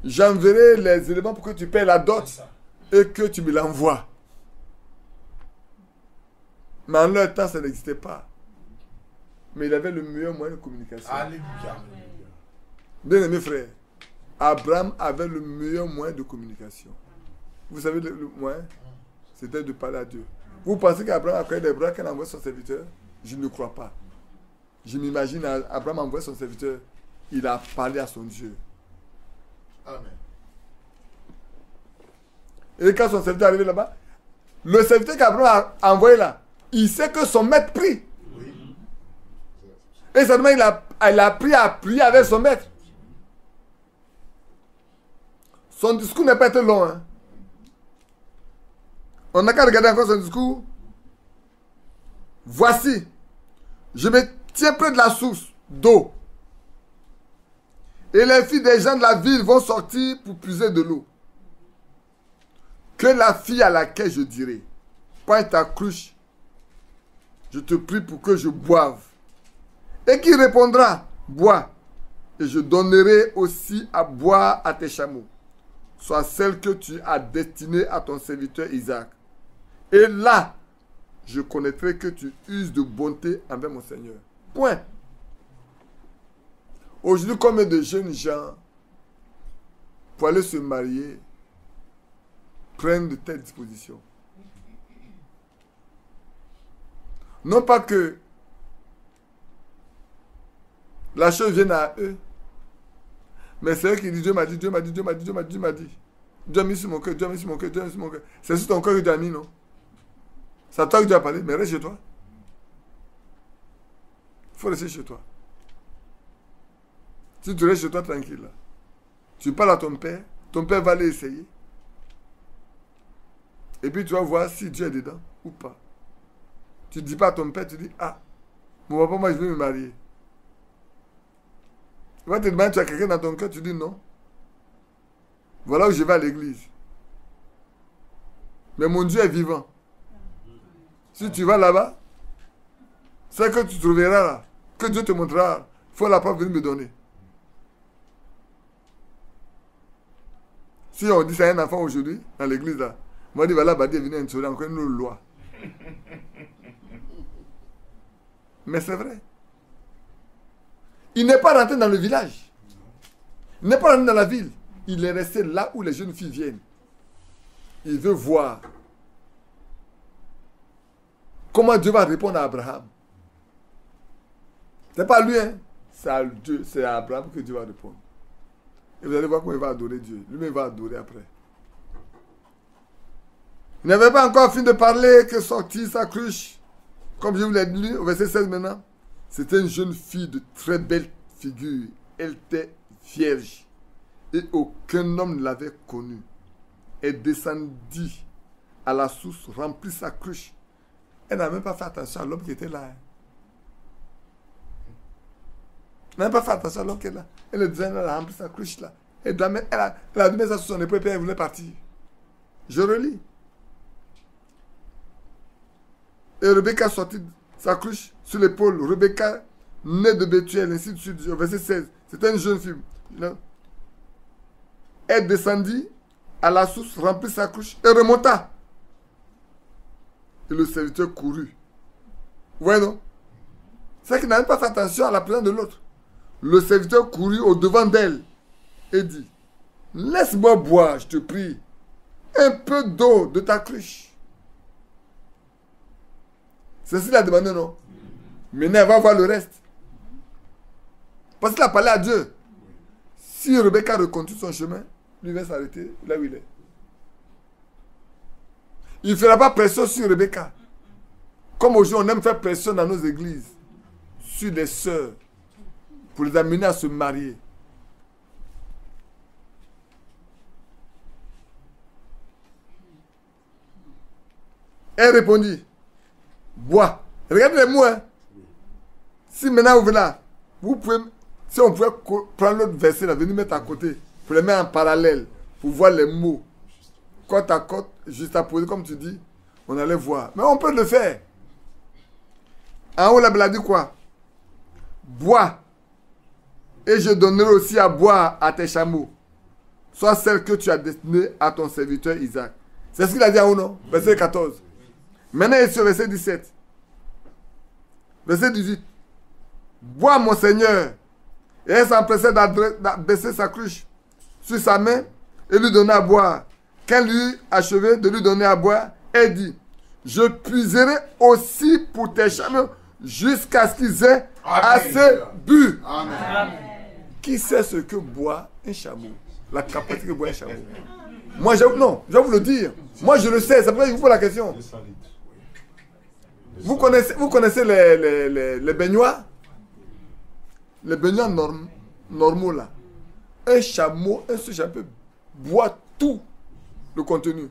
j'enverrai les éléments pour que tu payes la dot et que tu me l'envoies. Mais en leur temps, ça n'existait pas. Mais il avait le meilleur moyen de communication. Alléluia. Bien aimé frère, Abraham avait le meilleur moyen de communication. Vous savez le moyen? C'était de parler à Dieu. Vous pensez qu'Abraham a créé des bras quand il a envoyé son serviteur? Je ne le crois pas. Je m'imagine Abraham a envoyé son serviteur. Il a parlé à son Dieu. Amen. Et quand son serviteur est arrivé là-bas, le serviteur qu'Abraham a envoyé là, il sait que son maître prie. Oui. Et seulement il a appris à prier avec son maître. Son discours n'a pas été long. Hein. On n'a qu'à regarder encore son discours. Voici, je me tiens près de la source d'eau. Et les filles des gens de la ville vont sortir pour puiser de l'eau. Que la fille à laquelle je dirai, pointe ta cruche, je te prie pour que je boive. Et qui répondra, bois. Et je donnerai aussi à boire à tes chameaux, soit celle que tu as destinée à ton serviteur Isaac. Et là, je connaîtrai que tu uses de bonté envers mon Seigneur. Point. Aujourd'hui, combien de jeunes gens, pour aller se marier, prennent de telles dispositions? Non pas que la chose vienne à eux, mais c'est eux qui disent Dieu m'a dit, Dieu m'a dit, Dieu m'a dit, Dieu m'a dit, Dieu m'a dit. Dieu a mis sur mon cœur, Dieu a mis sur mon cœur, Dieu a mis sur mon cœur. C'est sur ton cœur que Dieu a mis, non? C'est à toi que Dieu a parlé, mais reste chez toi. Il faut rester chez toi. Si tu restes chez toi tranquille, là, tu parles à ton père va aller essayer. Et puis tu vas voir si Dieu est dedans ou pas. Tu ne dis pas à ton père, tu dis, ah, mon papa, moi je veux me marier. Il va te demander, tu as quelqu'un dans ton cœur, tu dis non. Voilà où je vais à l'église. Mais mon Dieu est vivant. Si tu vas là-bas, c'est que tu trouveras là, que Dieu te montrera. Il faut la pas venir me donner. Si on dit ça à un enfant aujourd'hui, dans l'église là, on va dire voilà, Badi est venu instaurer encore une autre loi. Mais c'est vrai. Il n'est pas rentré dans le village. Il n'est pas rentré dans la ville. Il est resté là où les jeunes filles viennent. Il veut voir comment Dieu va répondre à Abraham. Ce n'est pas lui, hein. C'est à Dieu, c'est à Abraham que Dieu va répondre. Et vous allez voir comment il va adorer Dieu. Lui-même va adorer après. Il n'avait pas encore fini de parler que sortit sa cruche. Comme je vous l'ai dit au verset 16 maintenant. C'était une jeune fille de très belle figure. Elle était vierge. Et aucun homme ne l'avait connue. Elle descendit à la source, remplit sa cruche. Elle n'a même pas fait attention à l'homme qui était là. Elle n'a même pas fait attention à l'homme qui est là. Elle a rempli sa cruche là. Elle a mis ça sur son épaule et elle voulait partir. Je relis. Et Rebecca sortit sa cruche sur l'épaule. Rebecca, née de Bethuel, ainsi de suite. Verset 16. C'était une jeune fille. Elle descendit à la source, remplit sa cruche et remonta. Et le serviteur courut. Vous voyez, non? C'est qu'il n'a même pas fait attention à la présence de l'autre. Le serviteur courut au-devant d'elle et dit, laisse-moi boire, je te prie, un peu d'eau de ta cruche. C'est ce qu'il a demandé, non? Maintenant, elle va voir le reste. Parce qu'il a parlé à Dieu. Si Rebecca reconduit son chemin, lui va s'arrêter là où il est. Il ne fera pas pression sur Rebecca. Comme aujourd'hui, on aime faire pression dans nos églises sur les sœurs pour les amener à se marier. Elle répondit, bois. Regardez les mots. Hein. Si maintenant vous venez là, vous pouvez, si on pouvait prendre l'autre verset, là, venir mettre à côté, pour les mettre en parallèle, pour voir les mots, côte à côte, juste à poser, comme tu dis, on allait voir. Mais on peut le faire. En haut, la Bible a dit quoi? Bois. Et je donnerai aussi à boire à tes chameaux, soit celle que tu as destinée à ton serviteur Isaac. C'est ce qu'il a dit en haut, non? Verset 14. Maintenant, il est sur verset 17. Verset 18. Bois, mon Seigneur. Et elle s'empressait d'abaisser sa cruche sur sa main et lui donner à boire. Quand lui achevait de lui donner à boire, elle dit, je puiserai aussi pour tes chameaux jusqu'à ce qu'ils aient assez bu. Amen. Qui sait ce que boit un chameau? La capacité que boit un chameau. Moi, je vais vous le dire. Moi, je le sais. C'est pour ça que je vous pose la question. Vous connaissez les baignoires? Les baignoires normaux, là. Un chameau, un seul chameau boit tout le contenu.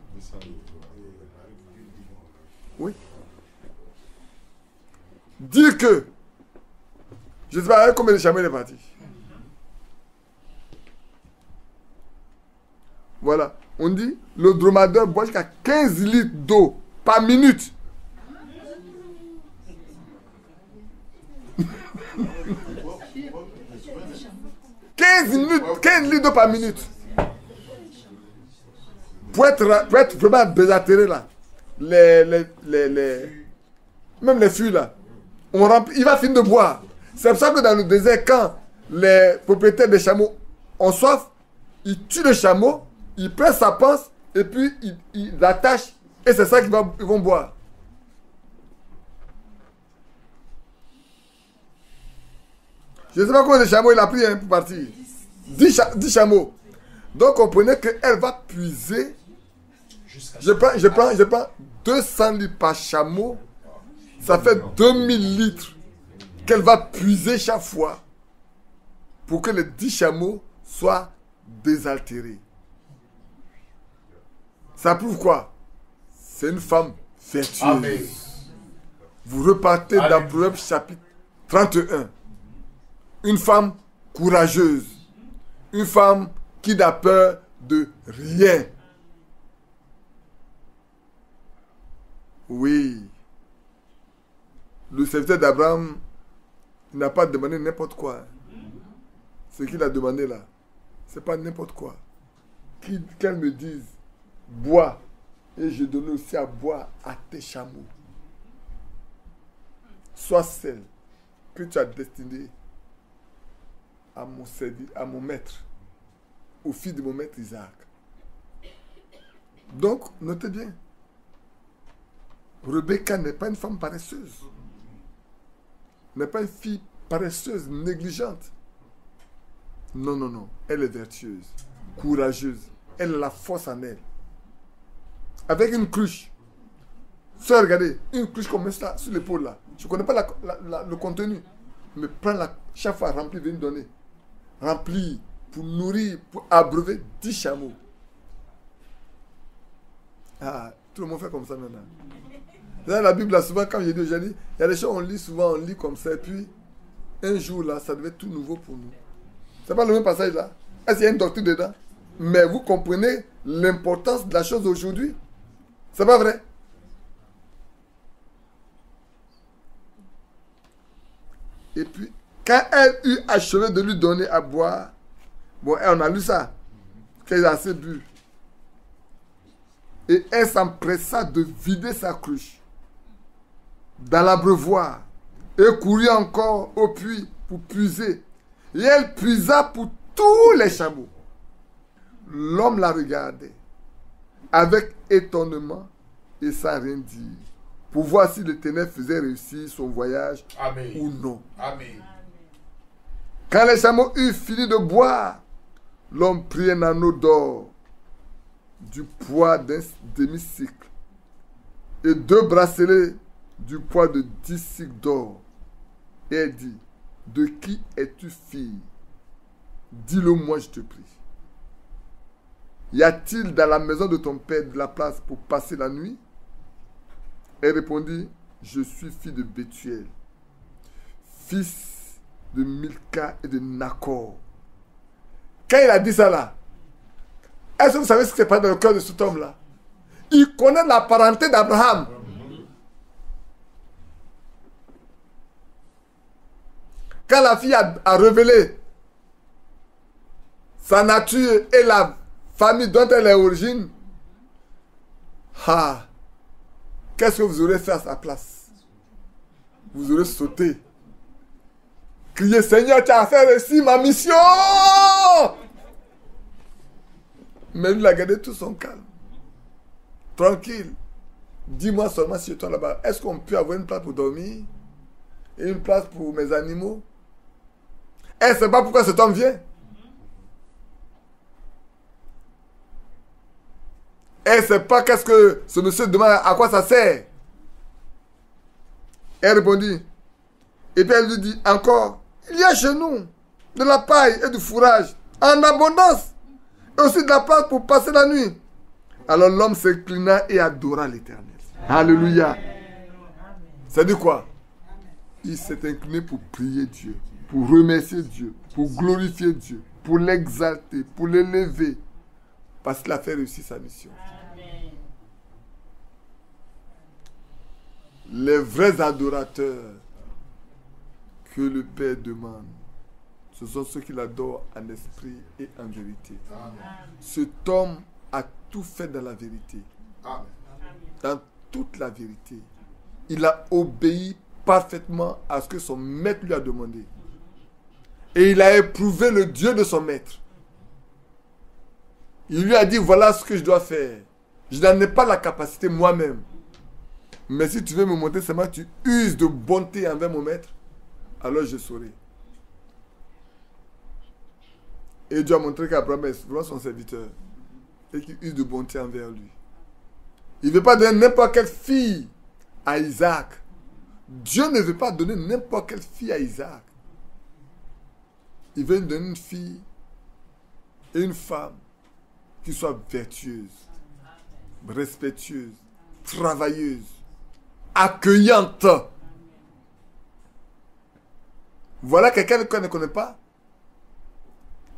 Oui. Dire que, je ne sais pas combien de chameaux il est parti. Voilà. On dit, le dromadaire boit jusqu'à 15 litres d'eau par minute. $15 litres d'eau par minute. Pour être vraiment désatéré là. Même les fûts là. Il va finir de boire. C'est pour ça que dans le désert, quand les propriétaires des chameaux ont soif, ils tuent le chameau, ils prennent sa panse et puis ils l'attachent. Et c'est ça qu'ils vont boire. Je ne sais pas combien de chameaux il a pris pour partir. 10 chameaux. Donc, comprenez qu'elle va puiser. Je prends 200 litres par chameau, ça fait 2000 litres qu'elle va puiser chaque fois pour que les 10 chameaux soient désaltérés. Ça prouve quoi? C'est une femme vertueuse. Amen. Vous repartez dans Alléluia. Proverbe chapitre 31. Une femme courageuse. Une femme qui n'a peur de rien. Oui. Le serviteur d'Abraham n'a pas demandé n'importe quoi. Ce qu'il a demandé là, c'est pas n'importe quoi. Qu'elle me dise, bois, et je donne aussi à boire à tes chameaux. Sois celle que tu as destinée à mon service, à mon maître, au fils de mon maître Isaac. Donc, notez bien, Rebecca n'est pas une femme paresseuse, n'est pas une fille paresseuse, négligente. Non, non, non, elle est vertueuse, courageuse, elle a la force en elle. Avec une cruche, sœur, regardez, une cruche comme ça sur l'épaule là, je ne connais pas le contenu, mais prends-la chaque fois remplie, viens me donner. Remplie pour nourrir, pour abreuver 10 chameaux. Ah, tout le monde fait comme ça maintenant. Dans la Bible, là, souvent, quand j'ai dit, il y a des choses on lit souvent, on lit comme ça, et puis un jour là, ça devait être tout nouveau pour nous. C'est pas le même passage là. Est-ce qu'il y a une doctrine dedans? Mais vous comprenez l'importance de la chose aujourd'hui? C'est pas vrai? Et puis, quand elle eut achevé de lui donner à boire, bon, on a lu ça, qu'elle a assez bu. Et elle s'empressa de vider sa cruche dans l'abreuvoir et courut encore au puits pour puiser. Et elle puisa pour tous les chameaux. L'homme la regardait avec étonnement et sans rien dire, pour voir si l'Éternel faisait réussir son voyage Amen. ou non. Amen. Quand les chameaux eurent fini de boire, l'homme prit un anneau d'or du poids d'un demi-cycle et 2 bracelets du poids de 10 cycles d'or. Et elle dit, de qui es-tu fille? Dis-le moi, je te prie. Y a-t-il dans la maison de ton père de la place pour passer la nuit? Elle répondit, je suis fille de Bethuel, fils de Milka et de Nakor. Quand il a dit ça là, est-ce que vous savez ce qui s'est passé dans le cœur de cet homme-là? Il connaît la parenté d'Abraham. Quand la fille a révélé sa nature et la famille dont elle est origine, qu'est-ce que vous aurez fait à sa place? Vous aurez sauté. Crié, Seigneur, tu as fait réussir ma mission. Mais lui, il a gardé tout son calme. Tranquille. Dis-moi seulement si je suis là-bas, est-ce qu'on peut avoir une place pour dormir et une place pour mes animaux? Elle ne sait pas pourquoi cet homme vient. Elle ne sait pas qu'est-ce que ce monsieur demande, à quoi ça sert. Elle répondit. Et puis elle lui dit encore, il y a chez nous de la paille et du fourrage en abondance. Et aussi de la place pour passer la nuit. Alors l'homme s'inclina et adora l'Éternel. Alléluia. Ça dit quoi? Il s'est incliné pour prier Dieu, pour remercier Dieu, pour glorifier Dieu, pour l'exalter, pour l'élever. Parce qu'il a fait réussir sa mission. Les vrais adorateurs que le Père demande, ce sont ceux qui l'adorent en esprit et en vérité. Amen. Cet homme a tout fait dans la vérité. Amen. Dans toute la vérité. Il a obéi parfaitement à ce que son maître lui a demandé. Et il a éprouvé le Dieu de son maître. Il lui a dit, voilà ce que je dois faire. Je n'en ai pas la capacité moi-même. Mais si tu veux me montrer seulement que tu uses de bonté envers mon maître, alors je saurai. Et Dieu a montré qu'Abraham est vraiment son serviteur. Et qu'il use de bonté envers lui. Il ne veut pas donner n'importe quelle fille à Isaac. Dieu ne veut pas donner n'importe quelle fille à Isaac. Il veut lui donner une fille et une femme qui soit vertueuse, respectueuse, travailleuse, accueillante. Voilà quelqu'un qu'on ne connaît pas.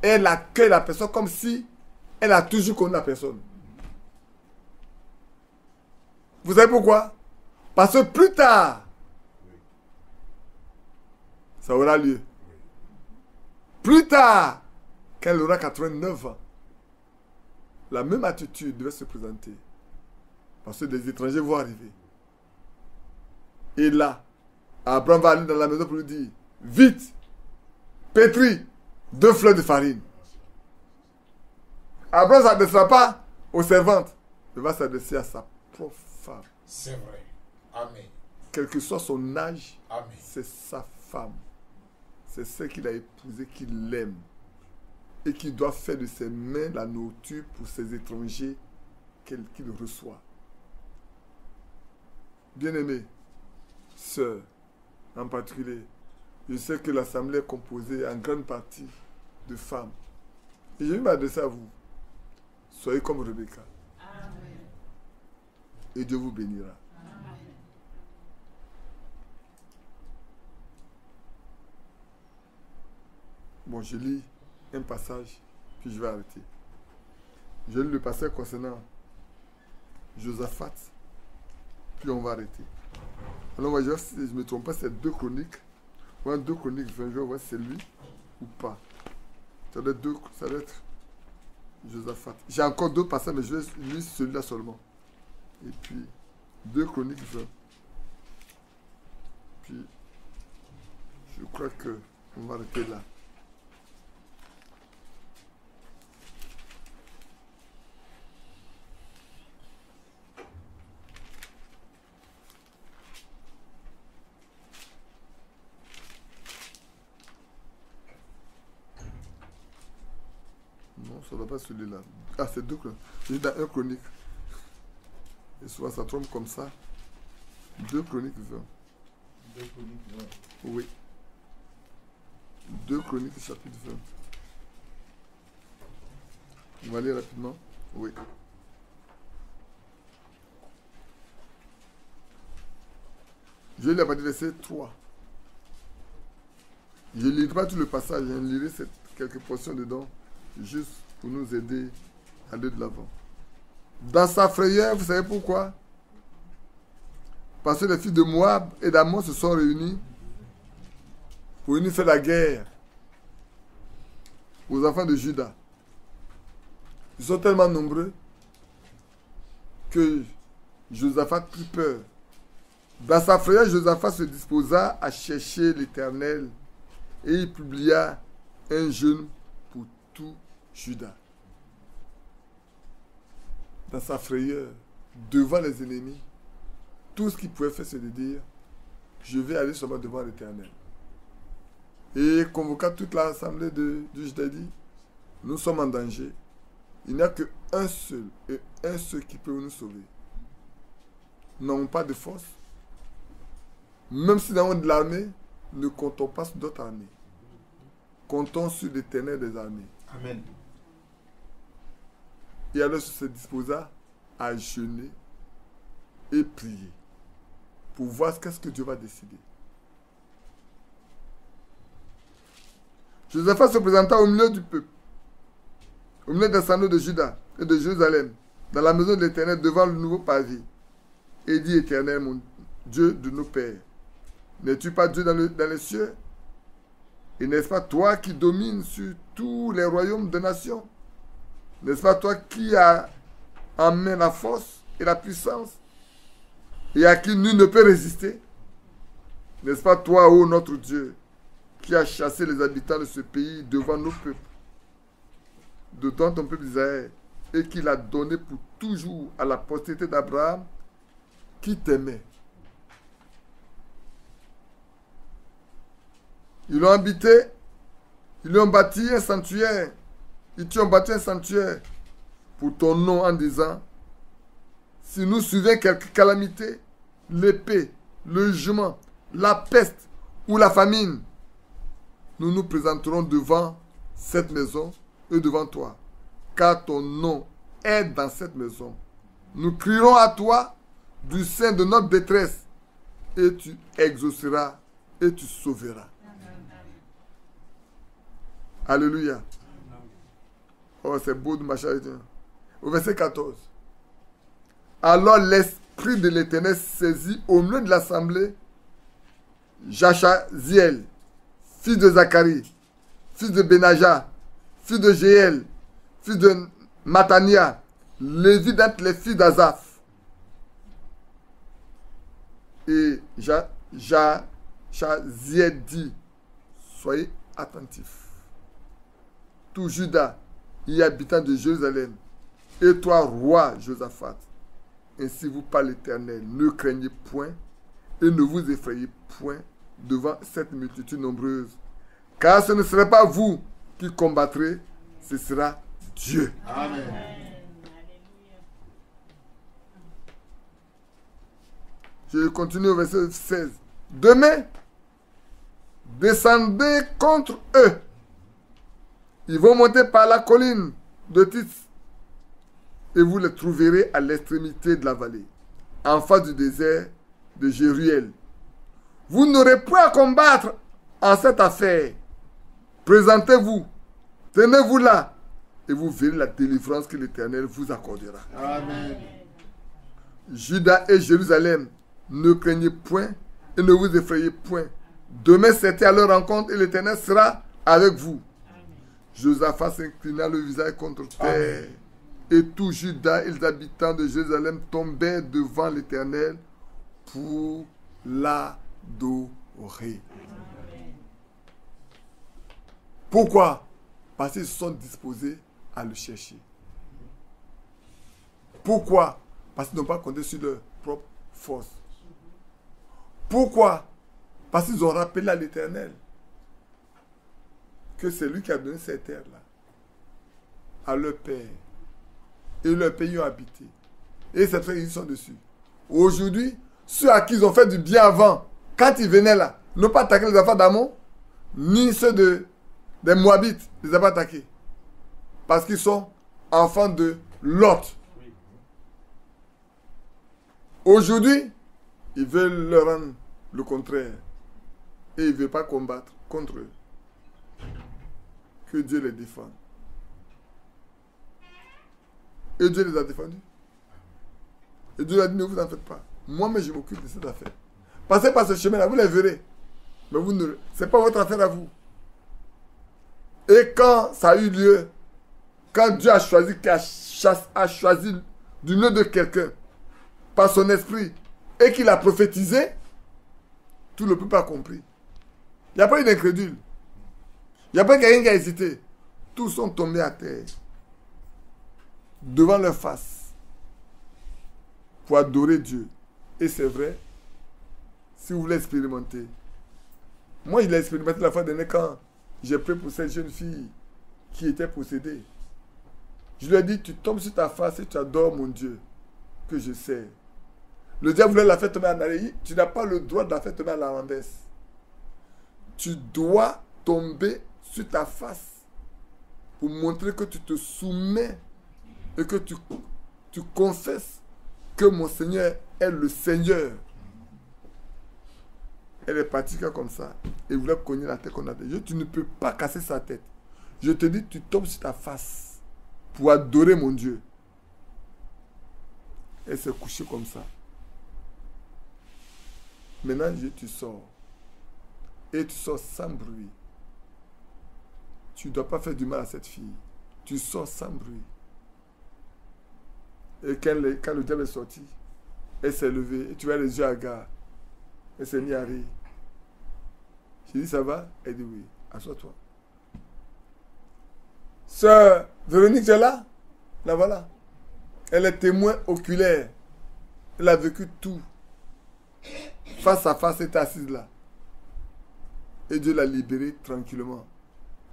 Elle accueille la personne comme si elle a toujours connu la personne. Vous savez pourquoi? Parce que plus tard, ça aura lieu. Plus tard, quand elle aura 89 ans, la même attitude devait se présenter. Parce que des étrangers vont arriver. Et là, Abraham va aller dans la maison pour lui dire, vite, pétris 2 fleurs de farine. Abraham ne s'adressera pas aux servantes. Il va s'adresser à sa propre femme. C'est vrai. Amen. Quel que soit son âge, Amen. c'est sa femme. C'est celle qu'il a épousée, qu'il aime. Et qui doit faire de ses mains la nourriture pour ces étrangers qu'il reçoit. Bien-aimés, sœurs, en particulier, je sais que l'assemblée est composée en grande partie de femmes. Et je vais m'adresser à vous. Soyez comme Rebecca. Amen. Et Dieu vous bénira. Amen. Bon, je lis un passage, puis je vais arrêter. Je lis le passage concernant Josaphat, puis on va arrêter. Alors, moi, si je ne me trompe pas, c'est 2 Chroniques. Ouais, 2 Chroniques 20, je vais voir si c'est lui ou pas. Ça doit être Josaphat. J'ai encore d'autres passages, mais je vais lire celui-là seulement. Et puis, 2 Chroniques 20. Puis, je crois qu'on va arrêter là. Non, ça ne doit pas celui-là. Ah, c'est 2 Chroniques. J'ai dans 1 Chronique. Et souvent, ça tombe comme ça. 2 Chroniques 20. 2 Chroniques 20. Oui. 2 Chroniques chapitre 20. On va lire rapidement. Oui. Je lis à partir du verset 3. Je ne lirai pas tout le passage, je lirai quelques portions dedans, juste pour nous aider à aller de l'avant. Dans sa frayeur, vous savez pourquoi? Parce que les fils de Moab et d'Ammon se sont réunis pour venir faire la guerre aux enfants de Juda. Ils sont tellement nombreux que Josaphat prit peur. Dans sa frayeur, Josaphat se disposa à chercher l'Éternel et il publia un jeûne pour tout Juda. Dans sa frayeur, devant les ennemis, tout ce qu'il pouvait faire, c'est de dire, je vais aller seulement devant l'Éternel. Et convoqua toute l'assemblée de Juda, dit, nous sommes en danger. Il n'y a qu'un seul, et un seul qui peut nous sauver. Nous n'avons pas de force. Même si nous avons de l'armée, ne comptons pas sur d'autres armées. Comptons sur l'Éternel des armées. Amen. Et alors, il se disposa à jeûner et prier pour voir qu'est-ce que Dieu va décider. Josaphat se présenta au milieu du peuple, au milieu des assemblées de Juda et de Jérusalem, dans la maison de l'Éternel, devant le nouveau pavé, et dit, Éternel, mon Dieu de nos pères, n'es-tu pas Dieu dans les cieux? Et n'est-ce pas toi qui domines sur tous les royaumes des nations? N'est-ce pas toi qui as en main la force et la puissance et à qui nul ne peut résister? N'est-ce pas toi, ô notre Dieu, qui as chassé les habitants de ce pays devant nos peuples, devant ton peuple Israël, et qui l'a donné pour toujours à la postérité d'Abraham, qui t'aimait? Ils l'ont habité, ils lui ont bâti un sanctuaire. Ils t'ont bâti un sanctuaire pour ton nom en disant, si nous survient quelque calamité, l'épée, le jugement, la peste ou la famine, nous nous présenterons devant cette maison et devant toi, car ton nom est dans cette maison. Nous crierons à toi du sein de notre détresse, et tu exauceras et tu sauveras. Alléluia. Oh, c'est beau de ma charité. Au verset 14. Alors l'Esprit de l'Éternel saisit au milieu de l'assemblée Jachaziel, fils de Zacharie, fils de Benaja, fils de Jéel, fils de Matania, Lévi d'entre les fils d'Azaph. Et Jachaziel dit, soyez attentifs. Tout Juda y habitant de Jérusalem, et toi, roi Josaphat, ainsi vous parle l'Éternel, ne craignez point et ne vous effrayez point devant cette multitude nombreuse, car ce ne serait pas vous qui combattrez, ce sera Dieu. Amen. Je continue au verset 16. Demain, descendez contre eux. Ils vont monter par la colline de Tis, et vous les trouverez à l'extrémité de la vallée, en face du désert de Jéruel. Vous n'aurez point à combattre en cette affaire. Présentez-vous, tenez-vous là, et vous verrez la délivrance que l'Éternel vous accordera. Amen. Juda et Jérusalem, ne craignez point et ne vous effrayez point. Demain, c'était à leur rencontre et l'Éternel sera avec vous. Josaphat s'inclina le visage contre terre. Amen. Et tout Juda et les habitants de Jérusalem tombaient devant l'Éternel pour l'adorer. Pourquoi? Parce qu'ils se sont disposés à le chercher. Pourquoi? Parce qu'ils n'ont pas compté sur leur propre force. Pourquoi? Parce qu'ils ont rappelé à l'Éternel que c'est lui qui a donné cette terre-là à leur père. Et leur pays ont habité. Et cette fois, ils sont dessus. Aujourd'hui, ceux à qui ils ont fait du bien avant, quand ils venaient là, n'ont pas attaqué les enfants d'Amon, ni ceux des Moabites, ils n'ont pas attaqués. Parce qu'ils sont enfants de Lot. Aujourd'hui, ils veulent leur rendre le contraire. Et ils ne veulent pas combattre contre eux. Que Dieu les défende. Et Dieu les a défendus. Et Dieu a dit, ne vous en faites pas. Moi-même, je m'occupe de cette affaire. Passez par ce chemin-là, vous les verrez. Mais vous ne... ce n'est pas votre affaire à vous. Et quand ça a eu lieu, quand Dieu a choisi du milieu de quelqu'un, par son esprit, et qu'il a prophétisé, tout le peuple a compris. Il n'y a pas eu d'incrédule. Il n'y a pas quelqu'un qui a hésité. Tous sont tombés à terre, devant leur face, pour adorer Dieu. Et c'est vrai, si vous voulez expérimenter. Moi, je l'ai expérimenté la fois dernière quand j'ai prié pour cette jeune fille qui était possédée. Je lui ai dit, tu tombes sur ta face et tu adores mon Dieu, que je sais. Le diable voulait la faire tomber en arrière. Tu n'as pas le droit de la faire tomber à la renverse. Tu dois tomber sur ta face pour montrer que tu te soumets et que tu confesses que mon Seigneur est le Seigneur. Elle est partie comme ça et voulait cogner la tête qu'on a dit. Tu ne peux pas casser sa tête. Je te dis, tu tombes sur ta face pour adorer mon Dieu. Elle s'est couchée comme ça. Maintenant, tu sors. Et tu sors sans bruit. Tu ne dois pas faire du mal à cette fille. Tu sors sans bruit. Et quand le diable est sorti, elle s'est levée. Et tu vois les yeux hagards. Elle s'est mise à rire. J'ai dit, ça va? Elle dit oui. Assois-toi. Sœur Véronique, tu es là? La voilà. Elle est témoin oculaire. Elle a vécu tout. Face à face, elle est assise là. Et Dieu l'a libérée tranquillement.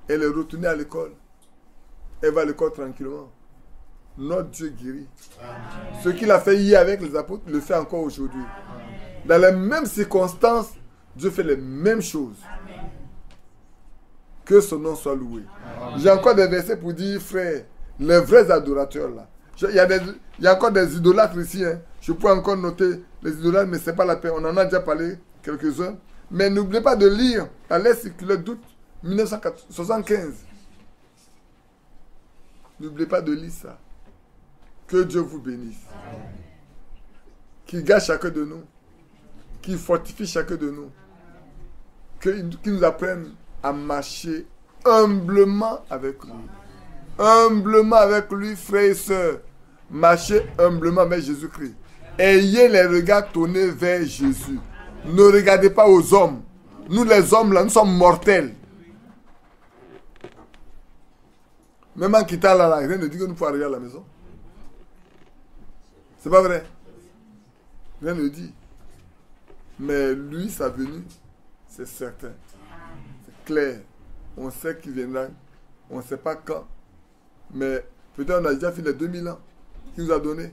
Elle est retournée à l'école. Elle va à l'école tranquillement. notre Dieu guérit. Ce qu'il a fait hier avec les apôtres, le fait encore aujourd'hui. Dans les mêmes circonstances, Dieu fait les mêmes choses. Que son nom soit loué. J'ai encore des versets pour dire, frère, les vrais adorateurs là. Il y a encore des idolâtres ici. Hein. Je peux encore noter les idolâtres, mais ce n'est pas la peine. On en a déjà parlé quelques-uns. Mais n'oubliez pas de lire la lettre circulaire d'août 1975. N'oubliez pas de lire ça. Que Dieu vous bénisse. Qu'il garde chacun de nous. Qu'il fortifie chacun de nous. Qu'il nous apprenne à marcher humblement avec lui. Humblement avec lui, frères et sœurs. Marchez humblement avec Jésus-Christ. Ayez les regards tournés vers Jésus. Ne regardez pas aux hommes. Nous les hommes là, nous sommes mortels. Même en quittant là, rien ne dit que nous pouvons arriver à la maison. C'est pas vrai. Rien ne dit. Mais lui, sa venue, c'est certain. C'est clair. On sait qu'il viendra. On ne sait pas quand. Mais peut-être on a déjà fait les 2000 ans qu'il nous a donné.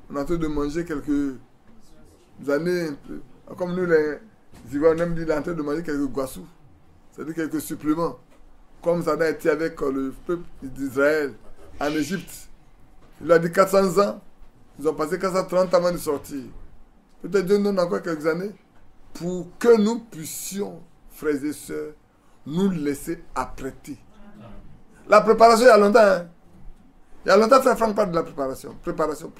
On est en train de manger quelques années. Comme nous, les Ivoiriens, on aime dire, on est en train de manger quelques goissous. C'est-à-dire quelques suppléments. Comme ça a été avec le peuple d'Israël en Égypte. Il a dit 400 ans. Ils ont passé 430 avant de sortir. Peut-être Dieu nous donne encore quelques années pour que nous puissions, frères et sœurs, nous laisser apprêter. La préparation, il y a longtemps. Hein? Il y a longtemps, frère Franck parle de la préparation. Préparation.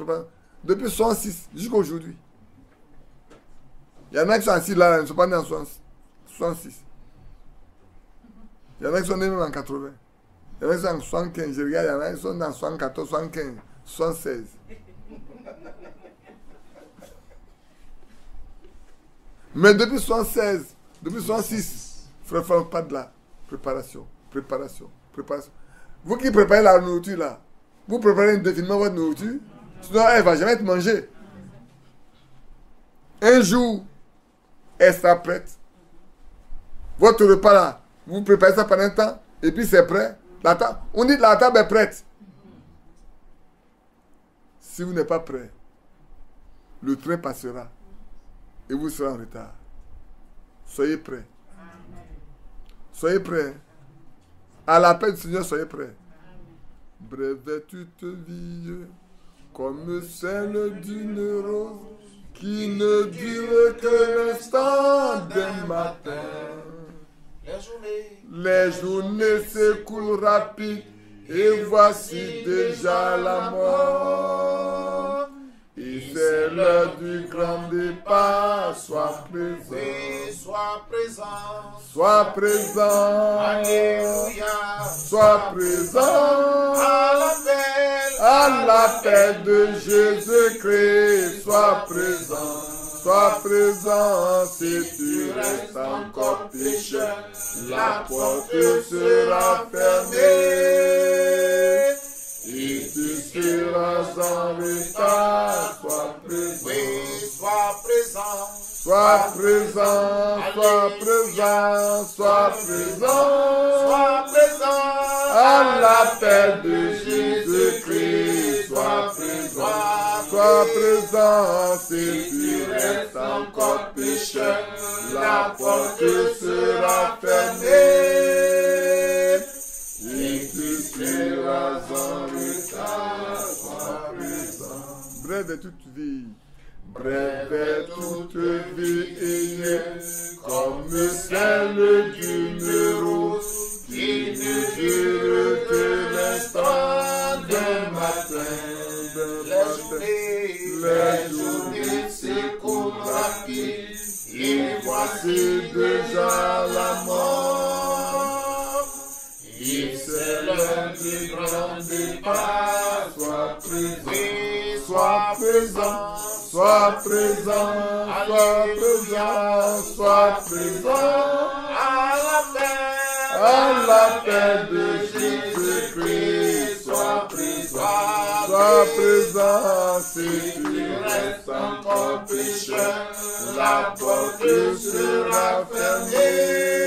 Depuis 66 jusqu'à aujourd'hui. Il y en a qui sont assis là, ils ne sont pas nés en 66. Il y en a qui sont nés même en 80. Il y en a qui sont en 75. Je regarde, il y en a qui sont dans 74, 75, 76. Mais depuis 76, depuis 66, frère Franck parle de la préparation. Vous qui préparez la nourriture là, vous préparez indéfiniment votre nourriture, sinon elle ne va jamais être mangée. Un jour, elle sera prête. Votre repas là, vous préparez ça pendant un temps, et puis c'est prêt. On dit que la table est prête. Si vous n'êtes pas prêt, le train passera et vous serez en retard. Soyez prêts. Soyez prêts. À l'appel du Seigneur, soyez prêts. Brève toute vie, comme celle d'une rose, qui ne dure que l'instant d'un matin. Les journées s'écoulent rapide, et voici déjà la mort. Et c'est l'heure du grand départ, sois présent. Oui, sois présent. Sois présent. Alléluia. Sois présent. À l'appel de Jésus-Christ, sois présent. Sois présent. Si tu restes encore pécheur, la porte sera fermée. Et tu seras en retard, sois présent. Oui, sois présent. Sois présent, sois présent, sois présent. Sois présent. À l'appel de Jésus-Christ, sois présent. Sois présent. Si tu restes encore pécheur, la porte sera fermée. Et tu seras en retard, sois présent. Brève est toute vie. Brève est toute vie, comme celle d'une rose, qui ne dure que l'instant d'un matin. Les journées s'écoulent rapide, et voici déjà la mort. Et c'est l'heure du grand départ, sois présent, sois présent. Sois présent, sois présent, sois présent. À l'appel de Jésus-Christ, sois présent. Sois présent. Si tu restes encore pécheur, la porte sera fermée.